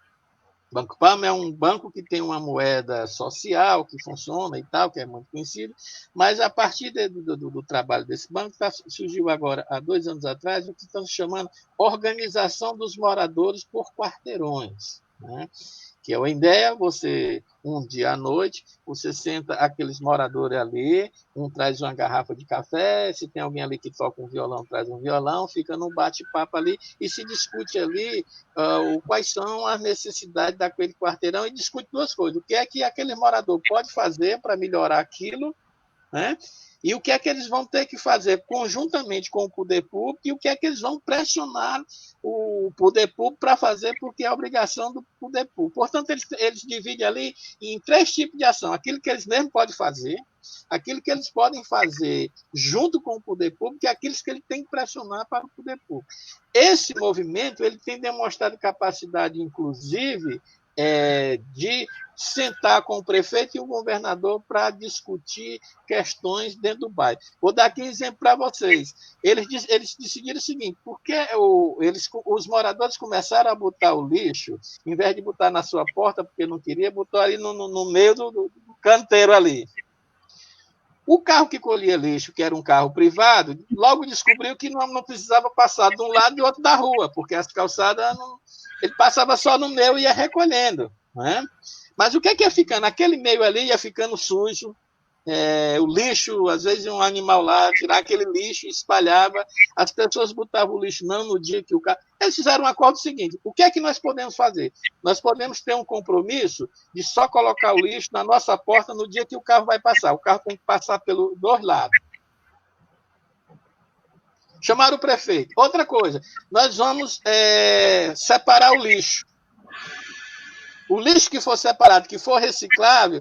O Banco Palmas é um banco que tem uma moeda social que funciona e tal, que é muito conhecido, mas a partir do trabalho desse banco surgiu agora, há 2 anos atrás, o que estão chamando Organização dos Moradores por Quarteirões, né? Que é uma ideia, você, um dia à noite, você senta aqueles moradores ali, um traz uma garrafa de café, se tem alguém ali que toca um violão, traz um violão, fica num bate-papo ali e se discute ali quais são as necessidades daquele quarteirão e discute 2 coisas. O que é que aquele morador pode fazer para melhorar aquilo, né? E o que é que eles vão ter que fazer conjuntamente com o poder público e o que é que eles vão pressionar o poder público para fazer, porque é a obrigação do poder público. Portanto, eles dividem ali em 3 tipos de ação. Aquilo que eles mesmos podem fazer, aquilo que eles podem fazer junto com o poder público e aquilo que eles têm que pressionar para o poder público. Esse movimento ele tem demonstrado capacidade, inclusive, de sentar com o prefeito e o governador para discutir questões dentro do bairro. Vou dar aqui um exemplo para vocês. Eles decidiram o seguinte, porque os moradores começaram a botar o lixo, em vez de botar na sua porta, porque não queria, botou ali no meio do canteiro ali. O carro que colhia lixo, que era um carro privado, logo descobriu que não precisava passar de um lado e do outro da rua, porque as calçadas, ele passava só no meio e ia recolhendo, né? Mas o que ia ficando? Aquele meio ali ia ficando sujo, o lixo, às vezes um animal lá, tirar aquele lixo, espalhava, as pessoas botavam o lixo não no dia que o carro... Eles fizeram um acordo seguinte, o que é que nós podemos fazer? Nós podemos ter um compromisso de só colocar o lixo na nossa porta no dia que o carro vai passar. O carro tem que passar pelos 2 lados. Chamaram o prefeito. Outra coisa, nós vamos separar o lixo. O lixo que for separado, que for reciclável,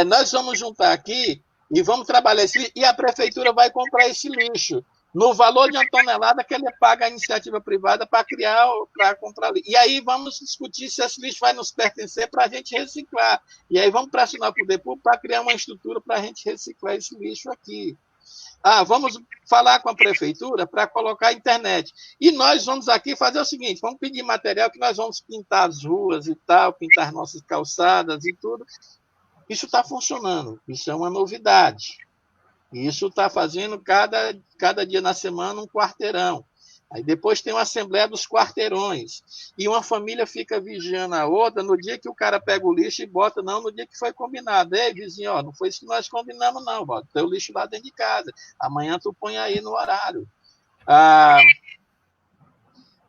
nós vamos juntar aqui e vamos trabalhar esse lixo, e a prefeitura vai comprar esse lixo no valor de 1 tonelada que ele paga à iniciativa privada para comprar lixo. E aí vamos discutir se esse lixo vai nos pertencer para a gente reciclar. E aí vamos pressionar o poder público para criar uma estrutura para a gente reciclar esse lixo aqui. Vamos falar com a prefeitura para colocar a internet. E nós vamos aqui fazer o seguinte, vamos pedir material que nós vamos pintar as ruas e tal, pintar nossas calçadas e tudo. Isso está funcionando, isso é uma novidade. Isso está fazendo cada dia na semana um quarteirão. Aí depois tem uma assembleia dos quarteirões. E uma família fica vigiando a outra no dia que o cara pega o lixo e bota, não, no dia que foi combinado. Ei, vizinho, não foi isso que nós combinamos, não. Bota teu lixo lá dentro de casa. Amanhã tu põe aí no horário.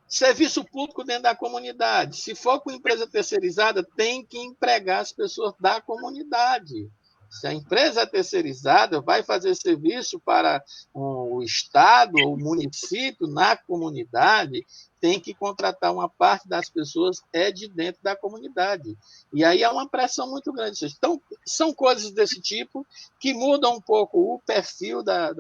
Serviço público dentro da comunidade. Se for com empresa terceirizada, tem que empregar as pessoas da comunidade. Se a empresa terceirizada vai fazer serviço para o Estado ou o município na comunidade, tem que contratar uma parte das pessoas de dentro da comunidade. E aí há uma pressão muito grande. Então, são coisas desse tipo que mudam um pouco o perfil da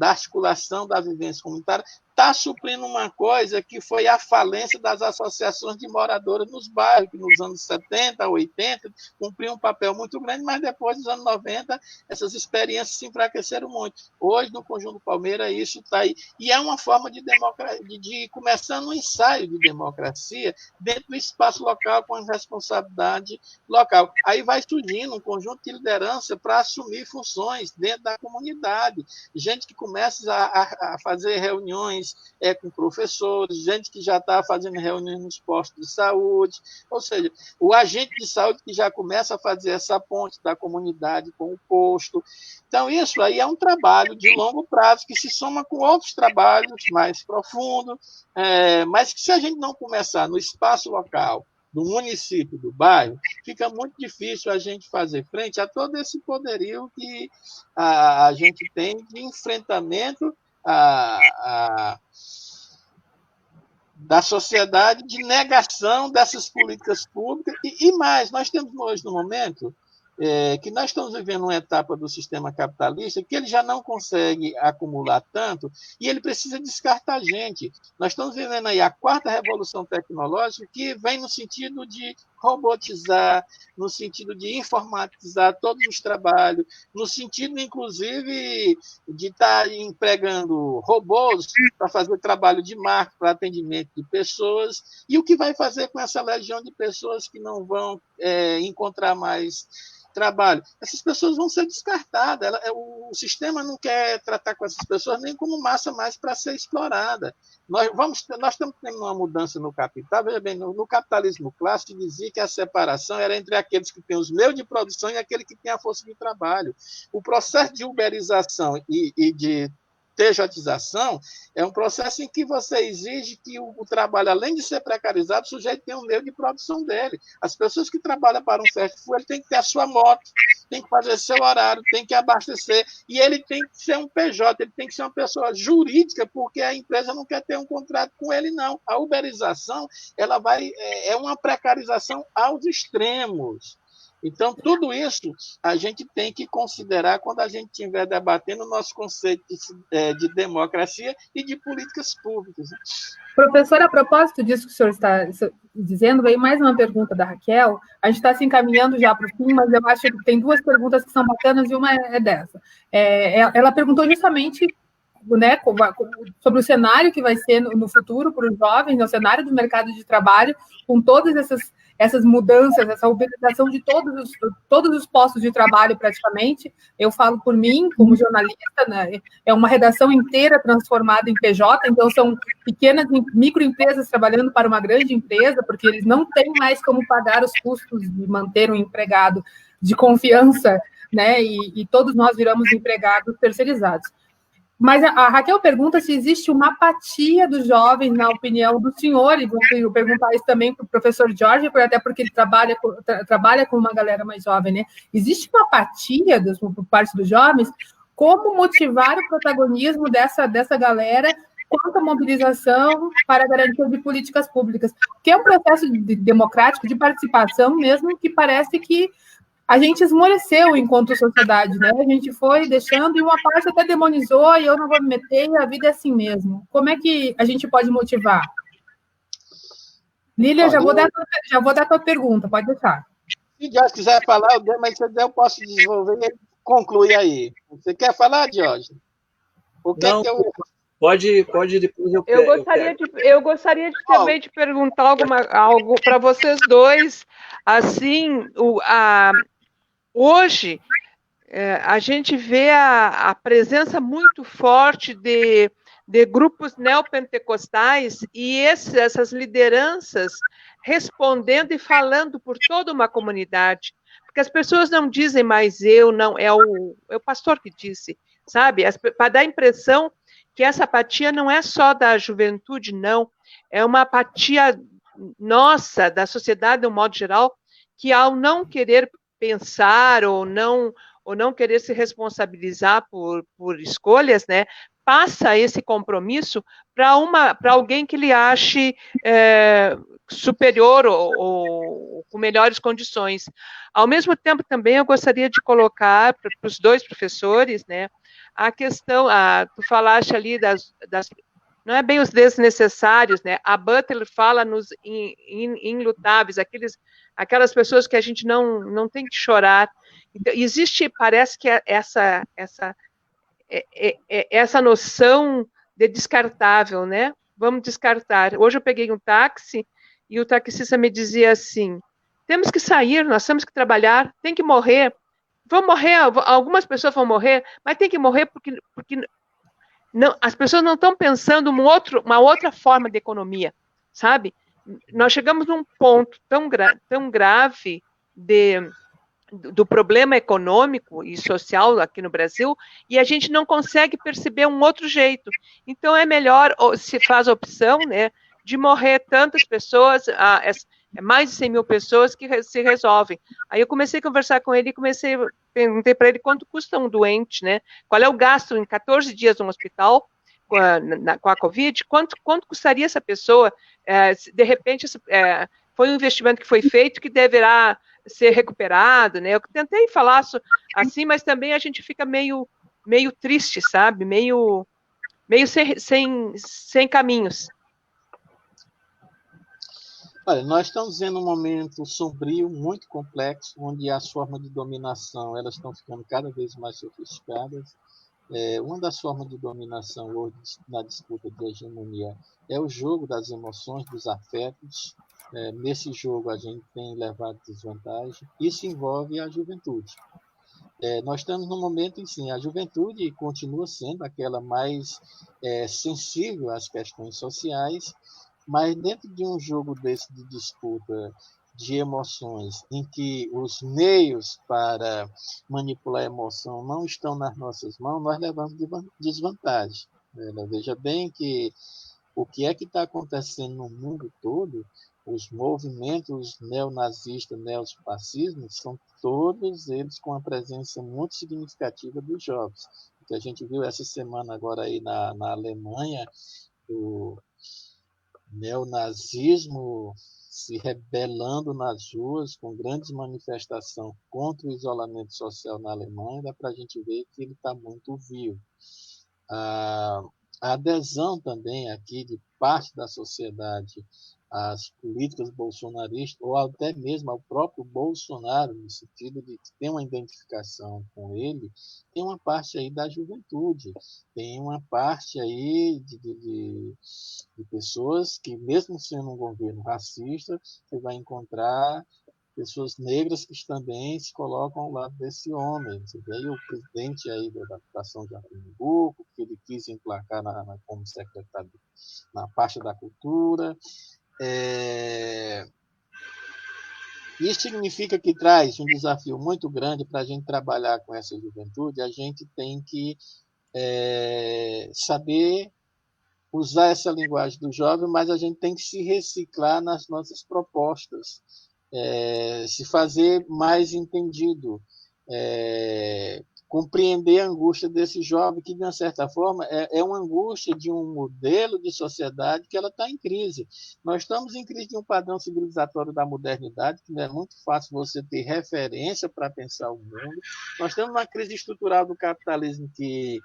articulação da vivência comunitária. Está suprindo uma coisa que foi a falência das associações de moradores nos bairros, que nos anos 70, 80, cumpriam um papel muito grande, mas depois dos anos 90, essas experiências se enfraqueceram muito. Hoje, no Conjunto Palmeira, isso está aí. E é uma forma de começando um ensaio de democracia dentro do espaço local, com a responsabilidade local. Aí vai surgindo um conjunto de liderança para assumir funções dentro da comunidade. Gente que começa a fazer reuniões com professores, gente que já está fazendo reuniões nos postos de saúde, ou seja, o agente de saúde que já começa a fazer essa ponte da comunidade com o posto. Então, isso aí é um trabalho de longo prazo que se soma com outros trabalhos mais profundos, mas que se a gente não começar no espaço local, do município, do bairro, fica muito difícil a gente fazer frente a todo esse poderio que a gente tem de enfrentamento da sociedade, de negação dessas políticas públicas. E mais, nós temos hoje, no momento, que nós estamos vivendo uma etapa do sistema capitalista que ele já não consegue acumular tanto e ele precisa descartar gente. Nós estamos vivendo aí a 4ª revolução tecnológica que vem no sentido de robotizar, no sentido de informatizar todos os trabalhos, no sentido, inclusive, de estar empregando robôs para fazer trabalho de marketing, para atendimento de pessoas, e o que vai fazer com essa legião de pessoas que não vão encontrar mais trabalho? Essas pessoas vão ser descartadas. O sistema não quer tratar com essas pessoas nem como massa mais para ser explorada. Nós estamos tendo uma mudança no capital. Veja bem, no capitalismo clássico dizia que a separação era entre aqueles que têm os meios de produção e aquele que tem a força de trabalho. O processo de uberização e de TJização é um processo em que você exige que o trabalho, além de ser precarizado, o sujeito tem um meio de produção dele. As pessoas que trabalham para um fast food, ele tem que ter a sua moto, tem que fazer seu horário, tem que abastecer, e ele tem que ser um PJ, ele tem que ser uma pessoa jurídica, porque a empresa não quer ter um contrato com ele, não. A uberização é uma precarização aos extremos. Então, tudo isso a gente tem que considerar quando a gente estiver debatendo o nosso conceito de democracia e de políticas públicas. Professor, a propósito disso que o senhor está dizendo, veio mais uma pergunta da Raquel. A gente está se encaminhando já para o fim, mas eu acho que tem duas perguntas que são bacanas e uma é dessa. Ela perguntou justamente, né, sobre o cenário que vai ser no futuro para os jovens, o cenário do mercado de trabalho, com todas essas mudanças, essa uberização de todos os postos de trabalho, praticamente. Eu falo por mim, como jornalista, né, é uma redação inteira transformada em PJ, então são pequenas microempresas trabalhando para uma grande empresa, porque eles não têm mais como pagar os custos de manter um empregado de confiança, né, e todos nós viramos empregados terceirizados. Mas a Raquel pergunta se existe uma apatia dos jovens, na opinião do senhor, e vou perguntar isso também para o professor Jorge, até porque ele trabalha com uma galera mais jovem, né? Existe uma apatia por parte dos jovens? Como motivar o protagonismo dessa galera quanto à mobilização para a garantia de políticas públicas? Que é um processo democrático, de participação mesmo, que parece que a gente esmoreceu enquanto sociedade, né? A gente foi deixando, e uma parte até demonizou, e eu não vou me meter, e a vida é assim mesmo. Como é que a gente pode motivar? Lília, já vou dar a tua pergunta, pode deixar. Se o Jorge quiser falar, mas se eu der, eu posso desenvolver e concluir aí. Você quer falar, Jorge? Não, pode depois eu gostaria de também de perguntar algo para vocês dois. Assim, hoje, a gente vê a presença muito forte de grupos neopentecostais e essas lideranças respondendo e falando por toda uma comunidade. Porque as pessoas não dizem mais não, é o pastor que disse, sabe? Para dar a impressão que essa apatia não é só da juventude, não. É uma apatia nossa, da sociedade, de um modo geral, que ao não querer pensar ou não querer se responsabilizar por escolhas, né, passa esse compromisso para alguém que lhe ache superior ou com melhores condições. Ao mesmo tempo, também eu gostaria de colocar para os dois professores, né, a questão, tu falaste ali não é bem os desnecessários, né? A Butler fala nos inlutáveis, aquelas pessoas que a gente não tem que chorar. Então, parece que essa noção de descartável, né? Vamos descartar. Hoje eu peguei um táxi e o taxista me dizia assim: temos que sair, nós temos que trabalhar, tem que morrer. Vão morrer, algumas pessoas vão morrer, mas tem que morrer porque não, as pessoas não estão pensando uma outra forma de economia, sabe? Nós chegamos num ponto tão grave do problema econômico e social aqui no Brasil, e a gente não consegue perceber um outro jeito. Então, é melhor, se faz a opção, né, de morrer tantas pessoas, mais de 100 mil pessoas que se resolvem. Aí eu comecei a conversar com ele e perguntei para ele quanto custa um doente, né? Qual é o gasto em 14 dias no hospital com a Covid? Quanto custaria essa pessoa? De repente, foi um investimento que foi feito que deverá ser recuperado, né? Eu tentei falar assim, mas também a gente fica meio triste, sabe? Meio sem caminhos. Olha, nós estamos vendo um momento sombrio, muito complexo, onde as formas de dominação elas estão ficando cada vez mais sofisticadas. Uma das formas de dominação hoje na disputa de hegemonia é o jogo das emoções, dos afetos. Nesse jogo a gente tem levado desvantagem. Isso envolve a juventude. Nós estamos num momento em que a juventude continua sendo aquela mais sensível às questões sociais, mas dentro de um jogo desse de disputa de emoções, em que os meios para manipular a emoção não estão nas nossas mãos, nós levamos desvantagem. Veja bem que o que é que está acontecendo no mundo todo, os movimentos neonazistas, neofascistas, são todos eles com a presença muito significativa dos jovens. O que a gente viu essa semana agora aí na Alemanha, o neonazismo se rebelando nas ruas com grandes manifestações contra o isolamento social na Alemanha, dá para a gente ver que ele está muito vivo. A adesão também aqui de parte da sociedade às políticas bolsonaristas, ou até mesmo ao próprio Bolsonaro, no sentido de ter uma identificação com ele, tem uma parte aí da juventude, tem uma parte aí de pessoas que, mesmo sendo um governo racista, você vai encontrar pessoas negras que também se colocam ao lado desse homem. Você vê aí o presidente aí da Fundação de Pernambuco, que ele quis emplacar como secretário na pasta da cultura. Isso significa que traz um desafio muito grande para a gente trabalhar com essa juventude. A gente tem que saber usar essa linguagem do jovem, mas a gente tem que se reciclar nas nossas propostas, se fazer mais entendido, compreender a angústia desse jovem, que, de uma certa forma, é uma angústia de um modelo de sociedade que ela está em crise. Nós estamos em crise de um padrão civilizatório da modernidade, que não é muito fácil você ter referência para pensar o mundo. Nós temos uma crise estrutural do capitalismo que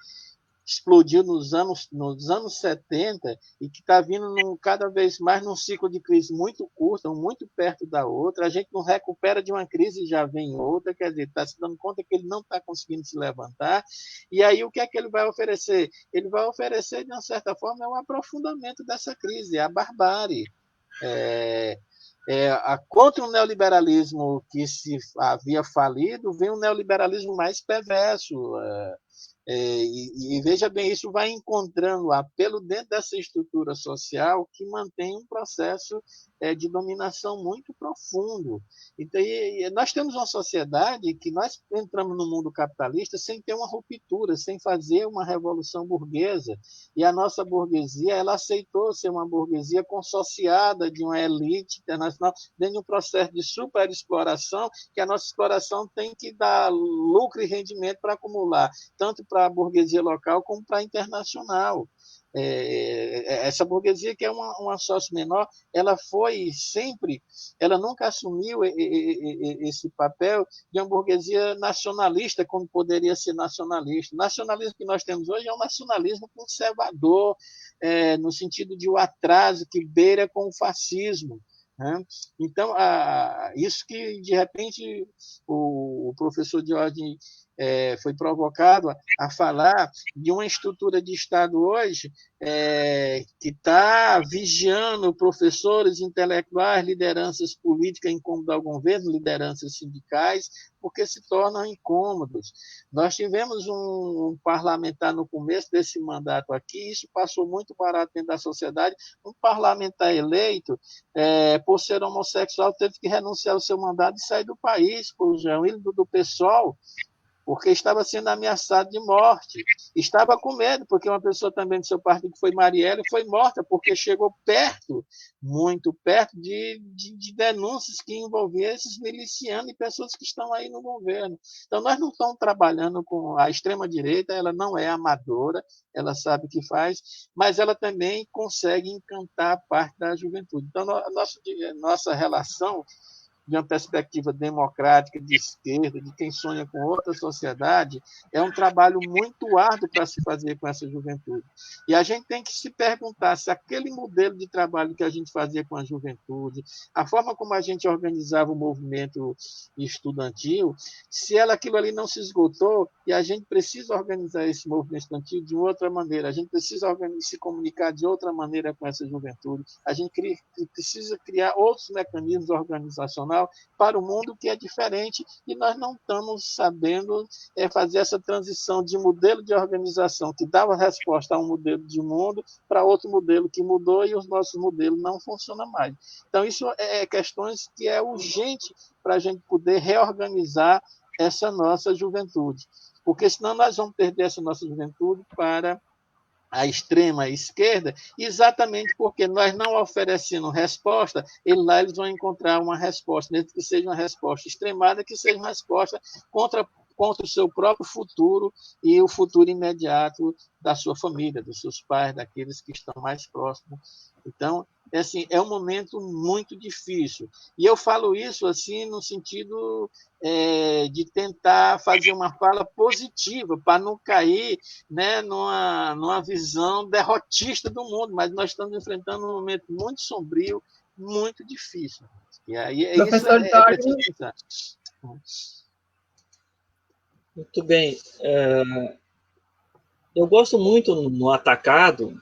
explodiu nos anos 70 e que está vindo cada vez mais num ciclo de crise muito curto, muito perto da outra. A gente não recupera de uma crise e já vem outra, quer dizer, está se dando conta que ele não está conseguindo se levantar. E aí o que é que ele vai oferecer? Ele vai oferecer, de uma certa forma, um aprofundamento dessa crise, a barbárie. Contra o neoliberalismo que se havia falido, vem um neoliberalismo mais perverso. E veja bem, isso vai encontrando apelo dentro dessa estrutura social que mantém um processo de dominação muito profundo. Então, nós temos uma sociedade que nós entramos no mundo capitalista sem ter uma ruptura, sem fazer uma revolução burguesa. E a nossa burguesia, ela aceitou ser uma burguesia consociada de uma elite internacional dentro de um processo de superexploração, que a nossa exploração tem que dar lucro e rendimento para acumular, tanto para a burguesia local como para a internacional. Essa burguesia, que é uma sócio menor, ela nunca assumiu esse papel de uma burguesia nacionalista, como poderia ser nacionalista. O nacionalismo que nós temos hoje é um nacionalismo conservador, no sentido de o atraso que beira com o fascismo. Então, isso que, de repente, o professor Jorge foi provocado a falar de uma estrutura de Estado hoje que está vigiando professores, intelectuais, lideranças políticas incômodas ao governo, lideranças sindicais, porque se tornam incômodos. Nós tivemos um parlamentar no começo desse mandato aqui, isso passou muito barato dentro da sociedade, um parlamentar eleito, por ser homossexual, teve que renunciar ao seu mandato e sair do país, por João Hildo do PSOL, porque estava sendo ameaçado de morte. Estava com medo, porque uma pessoa também do seu partido, que foi Marielle, foi morta, porque chegou perto, muito perto, de denúncias que envolviam esses milicianos e pessoas que estão aí no governo. Então, nós não estamos trabalhando com a extrema-direita, ela não é amadora, ela sabe o que faz, mas ela também consegue encantar parte da juventude. Então, nossa relação de uma perspectiva democrática, de esquerda, de quem sonha com outra sociedade, é um trabalho muito árduo para se fazer com essa juventude. E a gente tem que se perguntar se aquele modelo de trabalho que a gente fazia com a juventude, a forma como a gente organizava o movimento estudantil, se aquilo ali não se esgotou, e a gente precisa organizar esse movimento estudantil de outra maneira, a gente precisa se comunicar de outra maneira com essa juventude, a gente precisa criar outros mecanismos organizacionais para o mundo que é diferente, e nós não estamos sabendo fazer essa transição de modelo de organização que dava resposta a um modelo de mundo para outro modelo que mudou e os nossos modelos não funcionam mais. Então, isso é questões que é urgente para a gente poder reorganizar essa nossa juventude, porque senão nós vamos perder essa nossa juventude para a extrema esquerda, exatamente porque nós não oferecendo resposta, eles vão encontrar uma resposta, mesmo que seja uma resposta extremada, que seja uma resposta contra o seu próprio futuro e o futuro imediato da sua família, dos seus pais, daqueles que estão mais próximos. Então, assim, é um momento muito difícil. E eu falo isso assim no sentido de tentar fazer uma fala positiva, para não cair, né, numa visão derrotista do mundo, mas nós estamos enfrentando um momento muito sombrio, muito difícil. E aí Professor isso é preciso pensar. Muito bem. Eu gosto muito no Atacado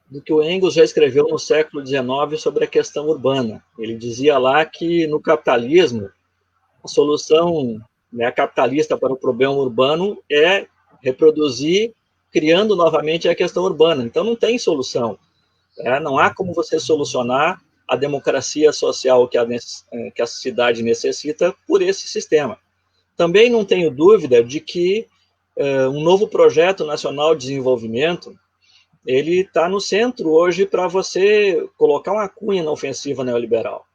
do que o Engels já escreveu no século XIX sobre a questão urbana. Ele dizia lá que no capitalismo a solução, né, capitalista para o problema urbano é reproduzir, criando novamente a questão urbana. Então não tem solução. Não há como você solucionar a democracia social que a cidade necessita por esse sistema. Também não tenho dúvida de que um novo projeto nacional de desenvolvimento ele está no centro hoje para você colocar uma cunha na ofensiva neoliberal.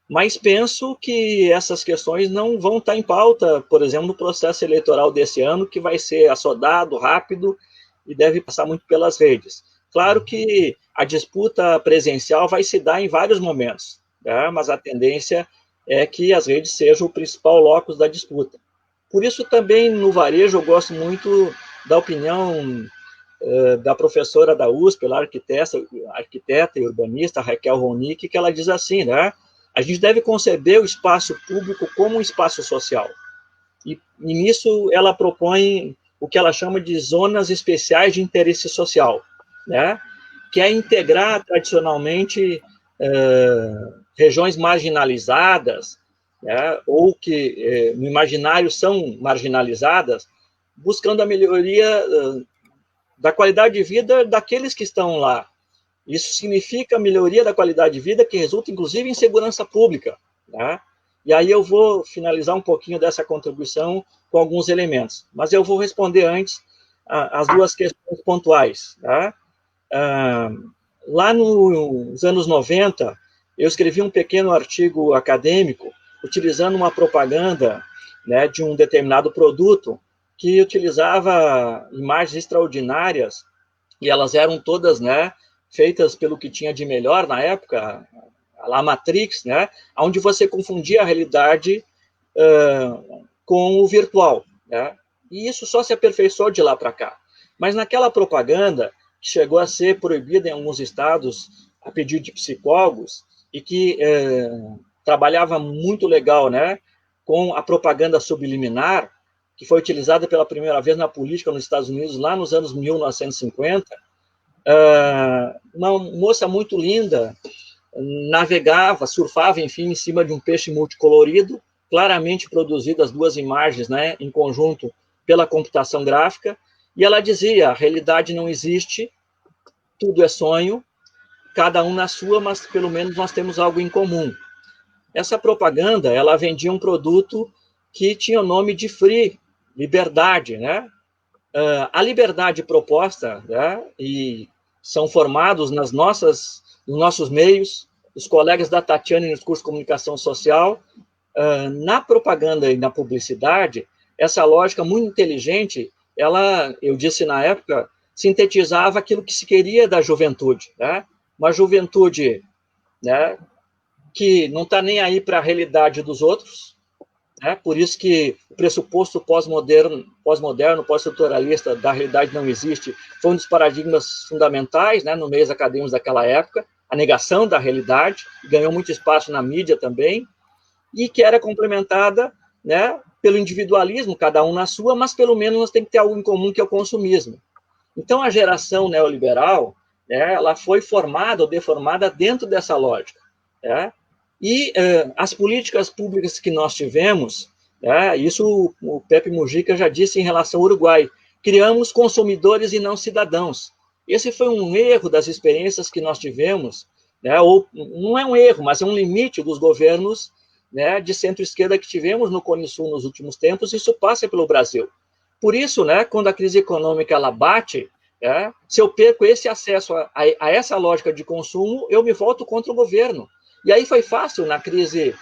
Mas penso que essas questões não vão estar em pauta, por exemplo, no processo eleitoral desse ano, que vai ser assodado, rápido e deve passar muito pelas redes. Claro que a disputa presencial vai se dar em vários momentos, né? Mas a tendência é que as redes sejam o principal locus da disputa. Por isso também no varejo eu gosto muito da opinião da professora da USP, arquiteta e urbanista Raquel Ronick, que ela diz assim, né? A gente deve conceber o espaço público como um espaço social. E nisso ela propõe o que ela chama de zonas especiais de interesse social, né? Que é integrar tradicionalmente regiões marginalizadas, né? Ou que no imaginário são marginalizadas, buscando a melhoria da qualidade de vida daqueles que estão lá. Isso significa melhoria da qualidade de vida que resulta, inclusive, em segurança pública, né? E aí eu vou finalizar um pouquinho dessa contribuição com alguns elementos. Mas eu vou responder antes as duas questões pontuais, tá? Lá nos anos 90, eu escrevi um pequeno artigo acadêmico utilizando uma propaganda, né, de um determinado produto que utilizava imagens extraordinárias, e elas eram todas, né, feitas pelo que tinha de melhor na época, a Matrix, né, onde você confundia a realidade com o virtual, né, e isso só se aperfeiçoou de lá para cá. Mas naquela propaganda, que chegou a ser proibida em alguns estados a pedido de psicólogos, e que trabalhava muito legal, né, com a propaganda subliminar, que foi utilizada pela primeira vez na política nos Estados Unidos, lá nos anos 1950, uma moça muito linda navegava, surfava, enfim, em cima de um peixe multicolorido, claramente produzido as duas imagens, né, em conjunto pela computação gráfica, e ela dizia, a realidade não existe, tudo é sonho, cada um na sua, mas pelo menos nós temos algo em comum. Essa propaganda, ela vendia um produto que tinha o nome de free, liberdade, né? A liberdade proposta, né, e são formados nos nossos meios, os colegas da Tatiana nos cursos de comunicação social, na propaganda e na publicidade, essa lógica muito inteligente, ela, eu disse na época, sintetizava aquilo que se queria da juventude, né? Uma juventude, né, que não está nem aí para a realidade dos outros, né? Por isso que o pressuposto pós-moderno, pós-estruturalista da realidade não existe, foi um dos paradigmas fundamentais, né, no meio acadêmicos daquela época, a negação da realidade, ganhou muito espaço na mídia também, e que era complementada, né, pelo individualismo, cada um na sua, mas pelo menos nós temos que ter algo em comum, que é o consumismo. Então, a geração neoliberal, né, ela foi formada ou deformada dentro dessa lógica, né? E as políticas públicas que nós tivemos, né, isso o Pepe Mujica já disse em relação ao Uruguai, criamos consumidores e não cidadãos. Esse foi um erro das experiências que nós tivemos, né, ou não é um erro, mas é um limite dos governos, né, de centro-esquerda que tivemos no Cone Sul nos últimos tempos, isso passa pelo Brasil. Por isso, né, quando a crise econômica ela bate, né, se eu perco esse acesso a essa lógica de consumo, eu me volto contra o governo. E aí foi fácil, na crise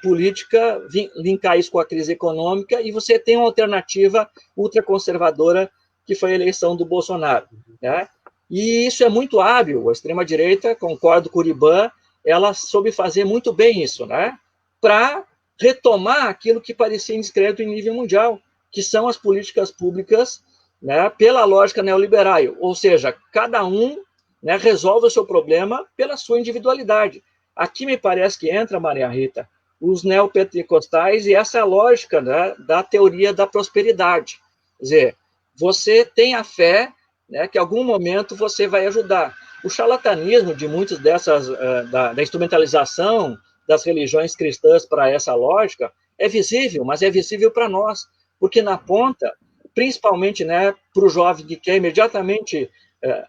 política, linkar isso com a crise econômica, e você tem uma alternativa ultraconservadora, que foi a eleição do Bolsonaro, né? E isso é muito hábil. A extrema-direita, concordo com o Uriban, ela soube fazer muito bem isso, né? Para retomar aquilo que parecia indiscreto em nível mundial, que são as políticas públicas, né, pela lógica neoliberal, ou seja, cada um, né, resolve o seu problema pela sua individualidade. Aqui me parece que entra, Maria Rita, os neopentecostais e essa lógica, né, da teoria da prosperidade. Quer dizer, você tem a fé, né, que em algum momento você vai ajudar. O charlatanismo de muitas dessas, da instrumentalização das religiões cristãs para essa lógica, é visível, mas é visível para nós, porque na ponta, principalmente, né, para o jovem que quer imediatamente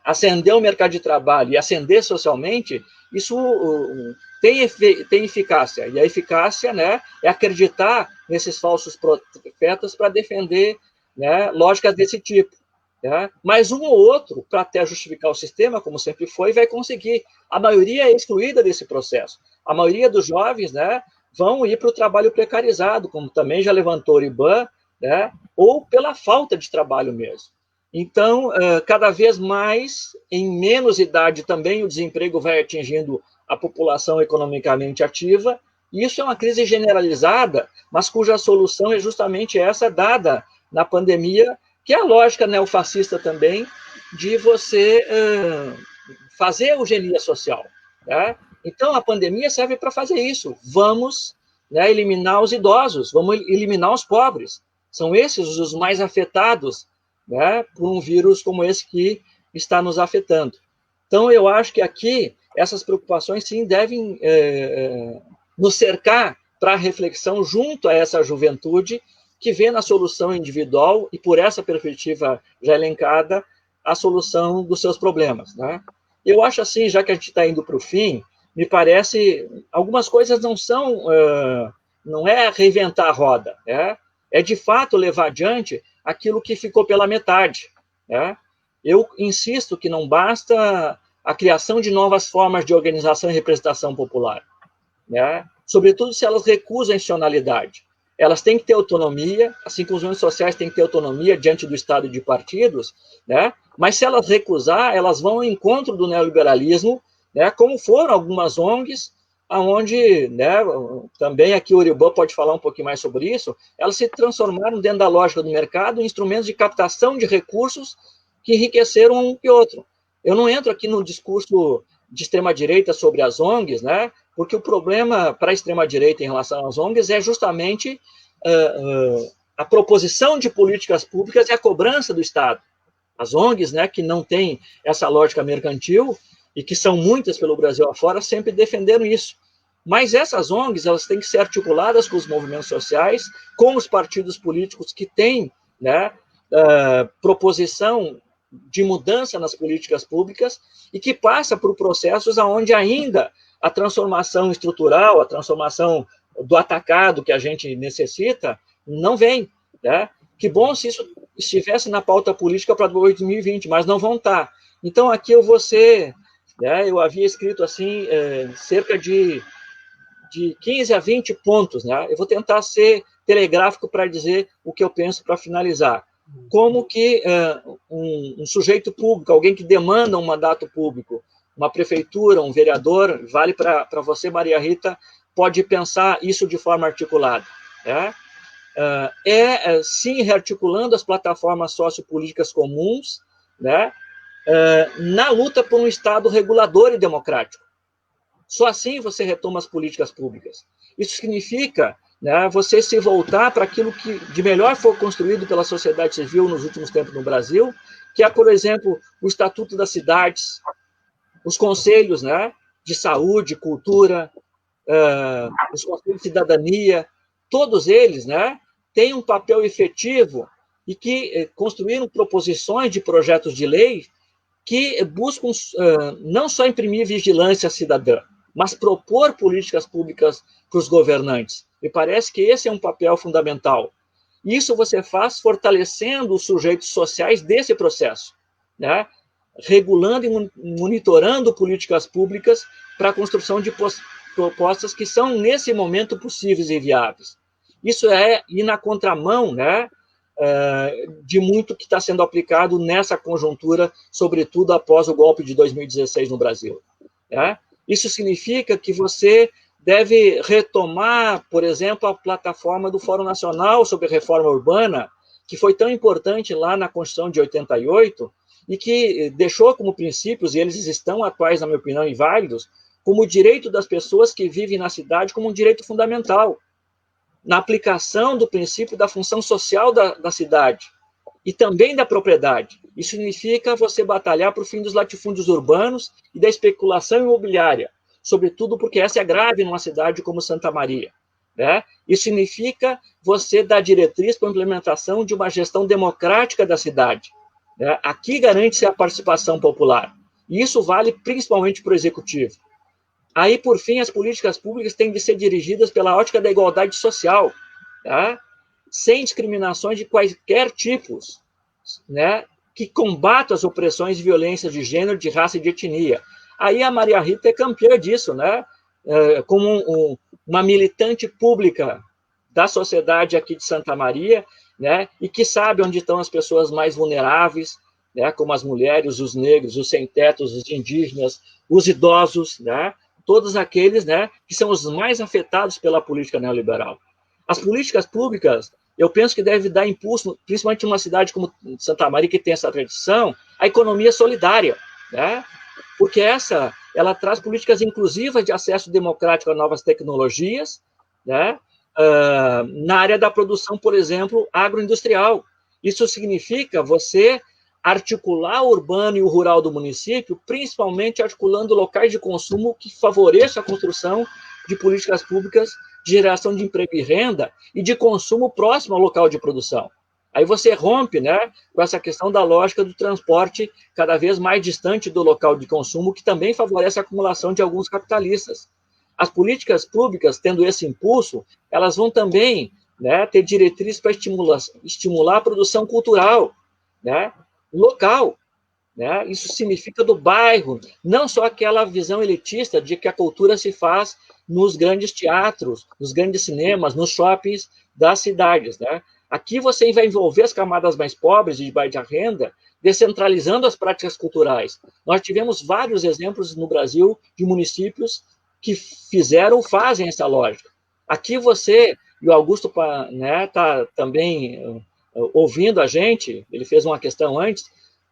ascender o mercado de trabalho e ascender socialmente, isso tem eficácia. E a eficácia, né, é acreditar nesses falsos profetas para defender, né, lógicas desse tipo. Né? Mas um ou outro, para até justificar o sistema, como sempre foi, vai conseguir. A maioria é excluída desse processo. A maioria dos jovens, né, vão ir para o trabalho precarizado, como também já levantou o Uriban, né, ou pela falta de trabalho mesmo. Então, cada vez mais, em menos idade também, o desemprego vai atingindo a população economicamente ativa, e isso é uma crise generalizada, mas cuja solução é justamente essa dada na pandemia, que é a lógica neofascista também, de você fazer a eugenia social. Né? Então, a pandemia serve para fazer isso. Vamos, né, eliminar os idosos, vamos eliminar os pobres. São esses os mais afetados, né, por um vírus como esse que está nos afetando. Então, eu acho que aqui essas preocupações, sim, devem nos cercar para a reflexão junto a essa juventude que vê na solução individual e, por essa perspectiva já elencada, a solução dos seus problemas. Né? Eu acho assim, já que a gente está indo para o fim, me parece, algumas coisas não são, não é reinventar a roda, né? É de fato levar adiante aquilo que ficou pela metade. Né? Eu insisto que não basta a criação de novas formas de organização e representação popular, né? Sobretudo se elas recusam a institucionalidade. Elas têm que ter autonomia, assim como os movimentos sociais têm que ter autonomia diante do Estado e de partidos, né? Mas se elas recusar, elas vão ao encontro do neoliberalismo, né? Como foram algumas ONGs, onde, né, também aqui o Uriban pode falar um pouquinho mais sobre isso, elas se transformaram dentro da lógica do mercado em instrumentos de captação de recursos que enriqueceram um e outro. Eu não entro aqui no discurso de extrema-direita sobre as ONGs, né, porque o problema para a extrema-direita em relação às ONGs é justamente a proposição de políticas públicas e a cobrança do Estado. As ONGs, né, que não têm essa lógica mercantil, e que são muitas pelo Brasil afora, sempre defenderam isso. Mas essas ONGs, elas têm que ser articuladas com os movimentos sociais, com os partidos políticos que têm, né, proposição de mudança nas políticas públicas e que passa por processos onde ainda a transformação estrutural, a transformação do atacado que a gente necessita, não vem. Né? Que bom se isso estivesse na pauta política para 2020, mas não vão estar. Então, aqui eu vou ser... Né, eu havia escrito assim, cerca de 15 a 20 pontos. Né? Eu vou tentar ser telegráfico para dizer o que eu penso para finalizar. Como que um sujeito público, alguém que demanda um mandato público, uma prefeitura, um vereador, vale para você, Maria Rita, pode pensar isso de forma articulada, né? Sim, rearticulando as plataformas sociopolíticas comuns, né? Na luta por um Estado regulador e democrático. Só assim você retoma as políticas públicas. Isso significa, né, você se voltar para aquilo que de melhor foi construído pela sociedade civil nos últimos tempos no Brasil, que é, por exemplo, o Estatuto das Cidades, os conselhos, né, de saúde, cultura, os conselhos de cidadania, todos eles, né, têm um papel efetivo e que construíram proposições de projetos de lei que buscam não só imprimir vigilância cidadã, mas propor políticas públicas para os governantes. Me parece que esse é um papel fundamental. Isso você faz fortalecendo os sujeitos sociais desse processo, né? Regulando e monitorando políticas públicas para a construção de propostas que são, nesse momento, possíveis e viáveis. Isso é ir na contramão, né, de muito que está sendo aplicado nessa conjuntura, sobretudo após o golpe de 2016 no Brasil. Né? Isso significa que você deve retomar, por exemplo, a plataforma do Fórum Nacional sobre Reforma Urbana, que foi tão importante lá na Constituição de 88, e que deixou como princípios, e eles estão atuais, na minha opinião, e válidos, como o direito das pessoas que vivem na cidade como um direito fundamental, na aplicação do princípio da função social da cidade e também da propriedade. Isso significa você batalhar para o fim dos latifúndios urbanos e da especulação imobiliária, sobretudo porque essa é grave numa cidade como Santa Maria. Né? Isso significa você dar diretriz para a implementação de uma gestão democrática da cidade. Né? Aqui garante-se a participação popular. E isso vale principalmente para o executivo. Aí, por fim, as políticas públicas têm de ser dirigidas pela ótica da igualdade social, tá? Sem discriminações de quaisquer tipos, né? Que combatam as opressões e violências de gênero, de raça e de etnia. Aí a Maria Rita é campeã disso, né? Como uma militante pública da sociedade aqui de Santa Maria, né? E que sabe onde estão as pessoas mais vulneráveis, né? Como as mulheres, os negros, os sem-tetos, os indígenas, os idosos, né? Todos aqueles, né, que são os mais afetados pela política neoliberal. As políticas públicas, eu penso que deve dar impulso, principalmente em uma cidade como Santa Maria, que tem essa tradição, a economia solidária, né? Porque ela traz políticas inclusivas de acesso democrático a novas tecnologias, né? Na área da produção, por exemplo, agroindustrial. Isso significa você articular o urbano e o rural do município, principalmente articulando locais de consumo que favoreçam a construção de políticas públicas de geração de emprego e renda e de consumo próximo ao local de produção. Aí você rompe, né, com essa questão da lógica do transporte cada vez mais distante do local de consumo, que também favorece a acumulação de alguns capitalistas. As políticas públicas, tendo esse impulso, elas vão também, né, ter diretrizes para estimular a produção cultural, né, local, né? Isso significa do bairro, não só aquela visão elitista de que a cultura se faz nos grandes teatros, nos grandes cinemas, nos shoppings das cidades, né? Aqui você vai envolver as camadas mais pobres e de baixa renda, descentralizando as práticas culturais. Nós tivemos vários exemplos no Brasil de municípios que fizeram ou fazem essa lógica. Aqui você, e o Augusto está também ouvindo a gente, ele fez uma questão antes,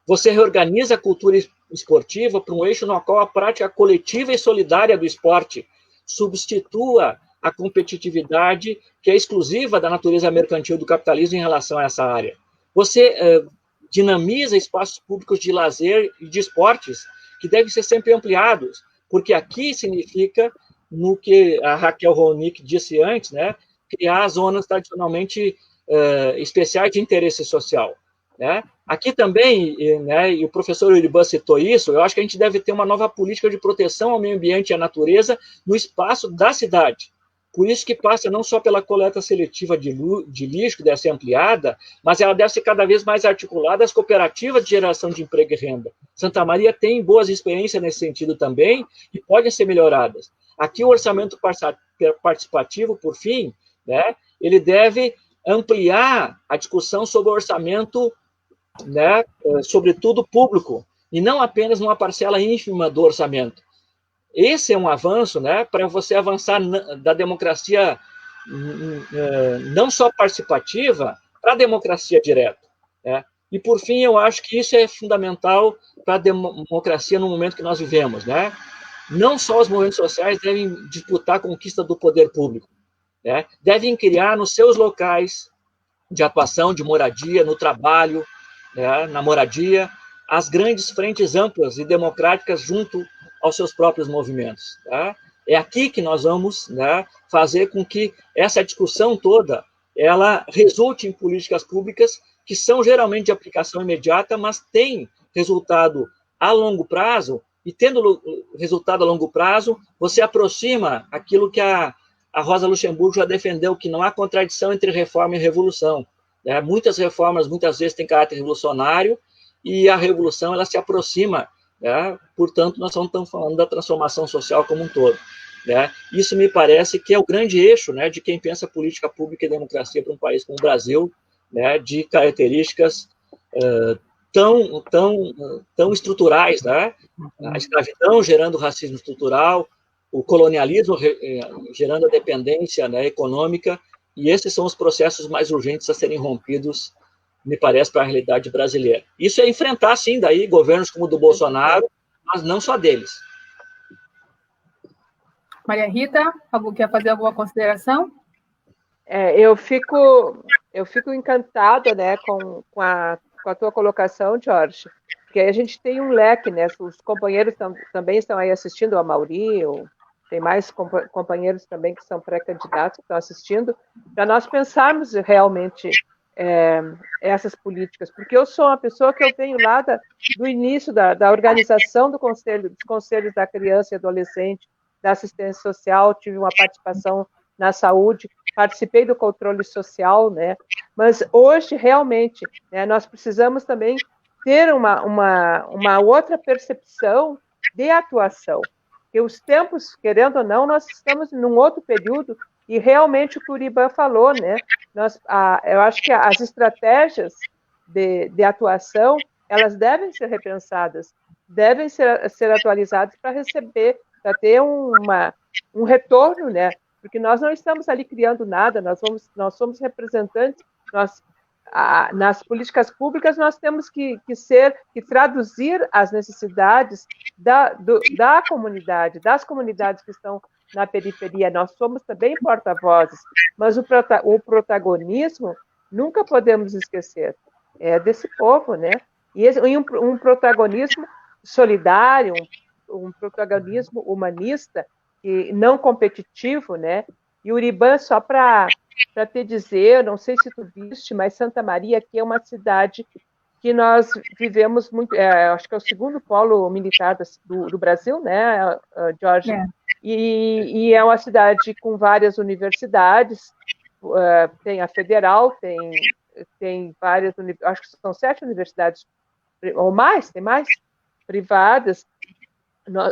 você reorganiza a cultura esportiva para um eixo no qual a prática coletiva e solidária do esporte substitua a competitividade que é exclusiva da natureza mercantil do capitalismo em relação a essa área. Você dinamiza espaços públicos de lazer e de esportes que devem ser sempre ampliados, porque aqui significa, no que a Raquel Ronick disse antes, né, criar zonas tradicionalmente especiais de interesse social. Né? Aqui também, né, e o professor Uriban citou isso, eu acho que a gente deve ter uma nova política de proteção ao meio ambiente e à natureza no espaço da cidade. Por isso que passa não só pela coleta seletiva de lixo, que deve ser ampliada, mas ela deve ser cada vez mais articulada às cooperativas de geração de emprego e renda. Santa Maria tem boas experiências nesse sentido também e podem ser melhoradas. Aqui o orçamento participativo, por fim, né, ele deve ampliar a discussão sobre o orçamento, né, sobretudo público, e não apenas numa parcela ínfima do orçamento. Esse é um avanço, né, para você avançar da democracia não só participativa para a democracia direta, né? E, por fim, eu acho que isso é fundamental para a democracia no momento que nós vivemos, né? Não só os movimentos sociais devem disputar a conquista do poder público, né? Devem criar nos seus locais de atuação, de moradia, no trabalho, né, na moradia, as grandes frentes amplas e democráticas junto aos seus próprios movimentos. Tá? É aqui que nós vamos, né, fazer com que essa discussão toda ela resulte em políticas públicas que são geralmente de aplicação imediata, mas têm resultado a longo prazo, e tendo resultado a longo prazo, você aproxima aquilo que a Rosa Luxemburgo já defendeu, que não há contradição entre reforma e revolução. Né? Muitas reformas, muitas vezes, têm caráter revolucionário, e a revolução ela se aproxima, né? Portanto, nós não estamos falando da transformação social como um todo. Né? Isso me parece que é o grande eixo, né, de quem pensa política pública e democracia para um país como o Brasil, né, de características tão estruturais, né? A escravidão gerando racismo estrutural, o colonialismo gerando a dependência, né, econômica, e esses são os processos mais urgentes a serem rompidos, me parece, para a realidade brasileira. Isso é enfrentar, sim, daí governos como o do Bolsonaro, mas não só deles. Maria Rita, quer fazer alguma consideração? Eu fico encantada, né, com a tua colocação, Jorge, porque a gente tem um leque, né, os companheiros também estão aí assistindo, a Mauri, tem mais companheiros também que são pré-candidatos que estão assistindo, para nós pensarmos realmente essas políticas, porque eu sou uma pessoa que eu venho lá do início da organização dos conselhos da criança e adolescente, da assistência social, tive uma participação na saúde, participei do controle social, né? Mas hoje, realmente, né, nós precisamos também ter uma outra percepção de atuação. Porque os tempos, querendo ou não, nós estamos num outro período, e realmente o que o Uriban falou, né? Eu acho que as estratégias de atuação, elas devem ser repensadas, devem ser atualizadas para ter um retorno, né? Porque nós não estamos ali criando nada, nós somos representantes, nas políticas públicas nós temos que traduzir as necessidades da comunidade, das comunidades que estão na periferia. Nós somos também porta-vozes, mas o protagonismo nunca podemos esquecer, é desse povo, né? E um protagonismo solidário, um protagonismo humanista, e não competitivo, né? E Uriban, só para te dizer, não sei se tu viste, mas Santa Maria aqui é uma cidade que nós vivemos muito, acho que é o segundo polo militar do Brasil, né, Jorge? É. E é uma cidade com várias universidades, tem a Federal, tem várias, acho que são 7 universidades, ou mais, tem mais, privadas,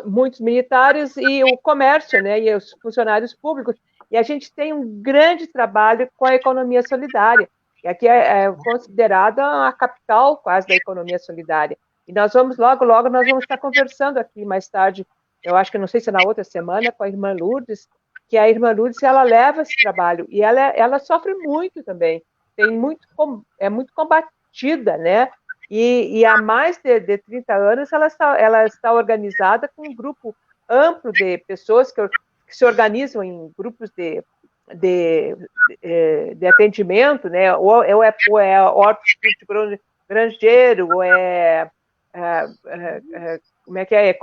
muitos militares e o comércio, né, e os funcionários públicos. E a gente tem um grande trabalho com a economia solidária. E aqui é considerada a capital quase da economia solidária. E nós vamos, logo nós vamos estar conversando aqui mais tarde, eu acho que não sei se é na outra semana, com a irmã Lourdes, que a irmã Lourdes, ela leva esse trabalho. E ela sofre muito também. É muito combatida, né? E há mais de 30 anos ela está organizada com um grupo amplo de pessoas que se organizam em grupos de atendimento, né? Ou é hortifruti granjeiro, ou como é que é?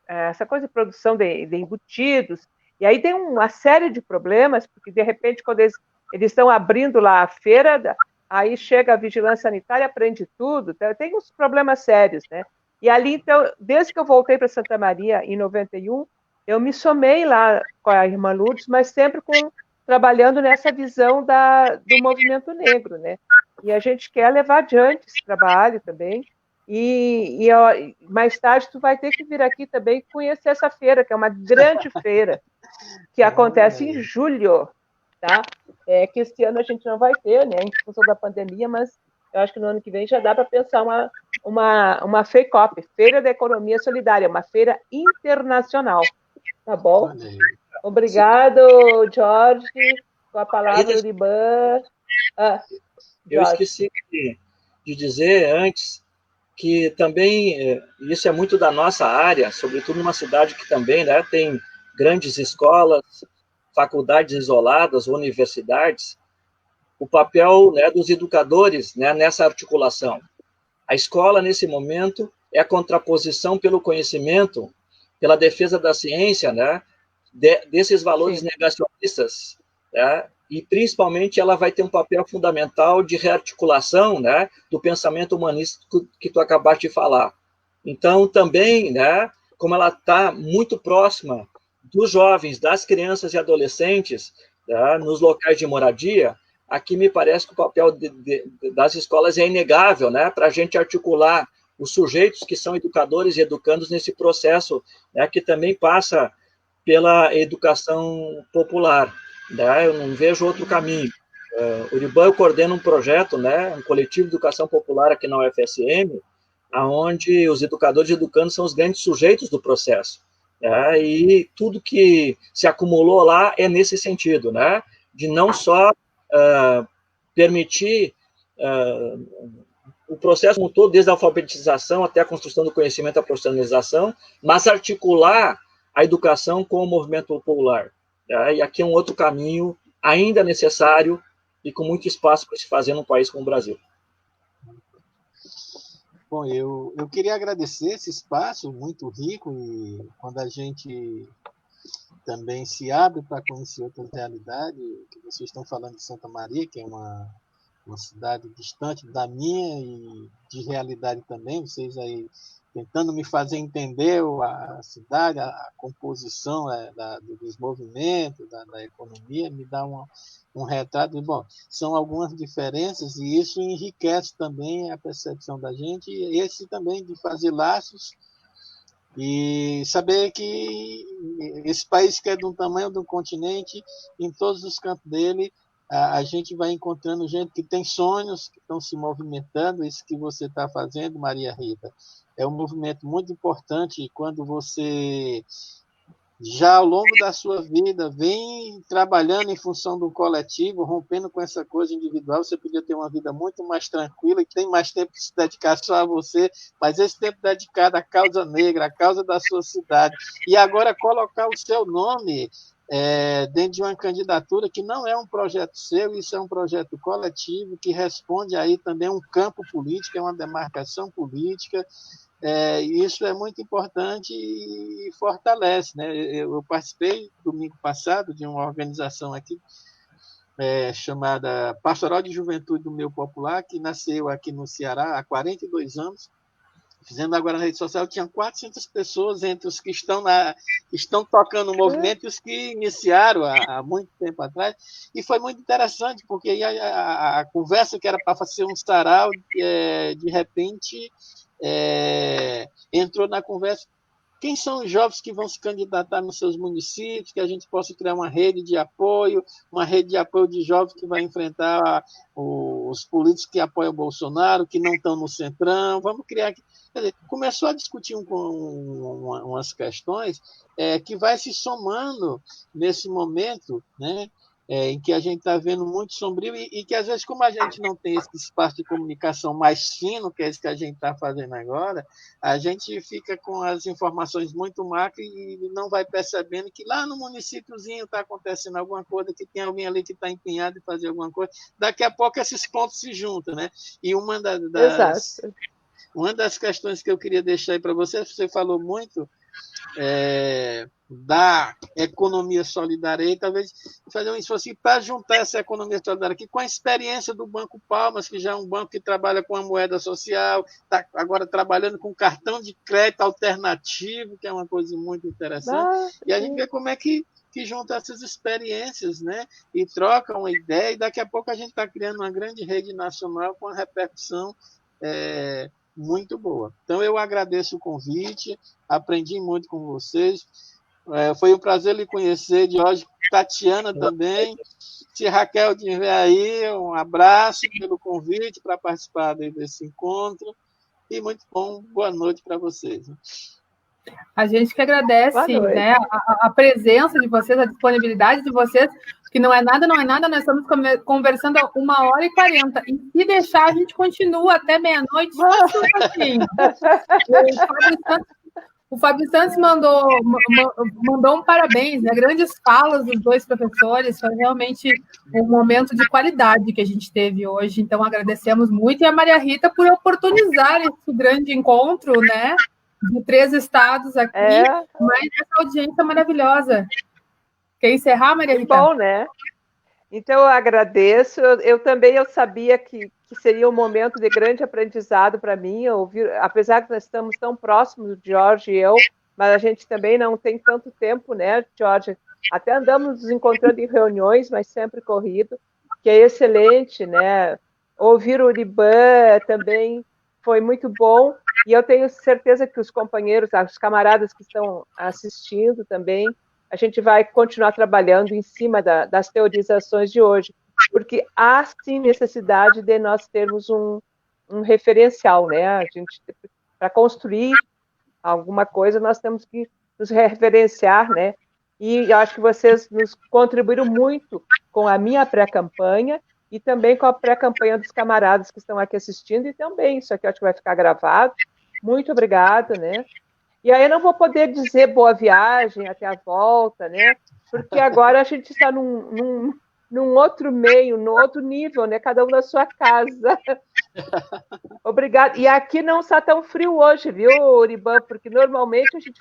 Essa coisa de produção de embutidos. E aí tem uma série de problemas, porque de repente quando eles estão abrindo lá a feira, aí chega a vigilância sanitária, prende tudo, tem uns problemas sérios, né? E ali, então, desde que eu voltei para Santa Maria, em 91, eu me somei lá com a irmã Lourdes, mas sempre trabalhando nessa visão do movimento negro, né? E a gente quer levar adiante esse trabalho também, e mais tarde tu vai ter que vir aqui também conhecer essa feira, que é uma grande feira, que acontece em julho, tá? Que esse ano a gente não vai ter, né, em função da pandemia, mas Eu acho que no ano que vem já dá para pensar uma FECOP, Feira da Economia Solidária, uma feira internacional. Tá bom? Obrigado, Jorge. Com a palavra, Uriban. Eu esqueci de dizer antes que também isso é muito da nossa área, sobretudo numa cidade que também, né, tem grandes escolas, faculdades isoladas, universidades, o papel, né, dos educadores, né, nessa articulação. A escola, nesse momento, é a contraposição pelo conhecimento, pela defesa da ciência, né, desses valores negacionistas, né, e principalmente ela vai ter um papel fundamental de rearticulação, né, do pensamento humanístico que tu acabaste de falar. Então, também, né, como ela está muito próxima dos jovens, das crianças e adolescentes, né, nos locais de moradia, aqui me parece que o papel das escolas é inegável, né, para a gente articular os sujeitos que são educadores e educandos nesse processo, né, que também passa pela educação popular. Né? Eu não vejo outro caminho. Uriban, eu coordeno um projeto, né, um coletivo de educação popular aqui na UFSM, onde os educadores e educandos são os grandes sujeitos do processo. Né? E tudo que se acumulou lá é nesse sentido, né? De não só permitir o processo como todo, desde a alfabetização até a construção do conhecimento, a profissionalização, mas articular a educação com o movimento popular. E aqui é um outro caminho ainda necessário e com muito espaço para se fazer num país como o Brasil. Bom, eu queria agradecer esse espaço muito rico, e quando a gente também se abre para conhecer outras realidades, que vocês estão falando de Santa Maria, que é uma cidade distante da minha e de realidade também, vocês aí tentando me fazer entender a cidade, a composição dos movimentos, da economia, me dá um retrato. Bom, são algumas diferenças e isso enriquece também a percepção da gente, e esse também de fazer laços e saber que esse país, que é de um tamanho de um continente, em todos os cantos dele, a gente vai encontrando gente que tem sonhos, que estão se movimentando. Isso que você está fazendo, Maria Rita, é um movimento muito importante. Quando você, já ao longo da sua vida, vem trabalhando em função do coletivo, rompendo com essa coisa individual, você podia ter uma vida muito mais tranquila e tem mais tempo de se dedicar só a você, mas esse tempo dedicado à causa negra, à causa da sua cidade, e agora colocar o seu nome dentro de uma candidatura que não é um projeto seu, isso é um projeto coletivo que responde aí também a um campo político, é uma demarcação política. Isso é muito importante e fortalece, né? Eu participei domingo passado de uma organização aqui chamada Pastoral de Juventude do Meio Popular, que nasceu aqui no Ceará há 42 anos. Fizendo agora na rede social, tinha 400 pessoas entre os que estão tocando o movimento e os que iniciaram há muito tempo atrás. E foi muito interessante, porque aí a conversa que era para fazer um sarau, de repente, entrou na conversa: quem são os jovens que vão se candidatar nos seus municípios, que a gente possa criar uma rede de apoio de jovens que vai enfrentar os políticos que apoiam o Bolsonaro, que não estão no centrão. Vamos criar aqui. Quer dizer, começou a discutir umas questões que vai se somando nesse momento, né? Em que a gente está vendo muito sombrio e que, às vezes, como a gente não tem esse espaço de comunicação mais fino, que é esse que a gente está fazendo agora, a gente fica com as informações muito macro e não vai percebendo que lá no municípiozinho está acontecendo alguma coisa, que tem alguém ali que está empenhado em fazer alguma coisa. Daqui a pouco esses pontos se juntam, né? E uma das questões que eu queria deixar aí para você falou muito da economia solidária, e talvez fazer um esforço para juntar essa economia solidária aqui com a experiência do Banco Palmas, que já é um banco que trabalha com a moeda social, está agora trabalhando com cartão de crédito alternativo, que é uma coisa muito interessante, e a gente vê como é que junta essas experiências, né? E troca uma ideia, e daqui a pouco a gente está criando uma grande rede nacional com a repercussão muito boa. Então, eu agradeço o convite, aprendi muito com vocês. Foi um prazer lhe conhecer, Jorge. Tatiana também. Se Raquel estiver aí, um abraço pelo convite para participar desse encontro. E muito bom, boa noite para vocês. A gente que agradece, né, a presença de vocês, a disponibilidade de vocês, que não é nada, nós estamos conversando há 1h40. E se deixar, a gente continua até meia-noite. O Fábio Santos mandou um parabéns, né? Grandes falas dos dois professores, foi realmente um momento de qualidade que a gente teve hoje, então agradecemos muito, e a Maria Rita por oportunizar esse grande encontro, né? De 3 estados aqui, mas essa audiência maravilhosa. Quer encerrar, Maria Rita? Bom, né? Então, eu agradeço. Eu também sabia que seria um momento de grande aprendizado para mim, apesar que nós estamos tão próximos, o Jorge e eu, mas a gente também não tem tanto tempo, né, Jorge? Até andamos nos encontrando em reuniões, mas sempre corrido, que é excelente, né? Ouvir o Uriban também foi muito bom, e eu tenho certeza que os companheiros, os camaradas que estão assistindo também, a gente vai continuar trabalhando em cima das teorizações de hoje, porque há sim necessidade de nós termos um referencial, né? A gente, para construir alguma coisa, nós temos que nos referenciar, né? E eu acho que vocês nos contribuíram muito com a minha pré-campanha e também com a pré-campanha dos camaradas que estão aqui assistindo, e também, isso aqui eu acho que vai ficar gravado. Muito obrigada, né? E aí eu não vou poder dizer boa viagem até a volta, né? Porque agora a gente está num outro meio, num outro nível, né? Cada um na sua casa. Obrigada. E aqui não está tão frio hoje, viu, Uriban? Porque normalmente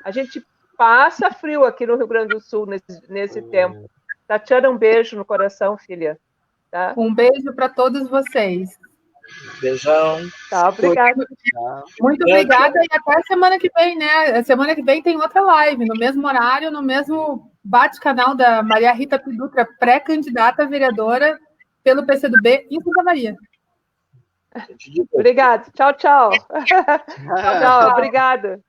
a gente passa frio aqui no Rio Grande do Sul nesse tempo. Tatiana, um beijo no coração, filha. Tá? Um beijo para todos vocês. Beijão. Tá, obrigada. Muito obrigada, e até a semana que vem, né? Semana que vem tem outra live, no mesmo horário, no mesmo bate-canal da Maria Rita Pidutra, pré-candidata a vereadora pelo PCdoB em Santa Maria. Obrigada. Tchau, tchau. Tchau, obrigada.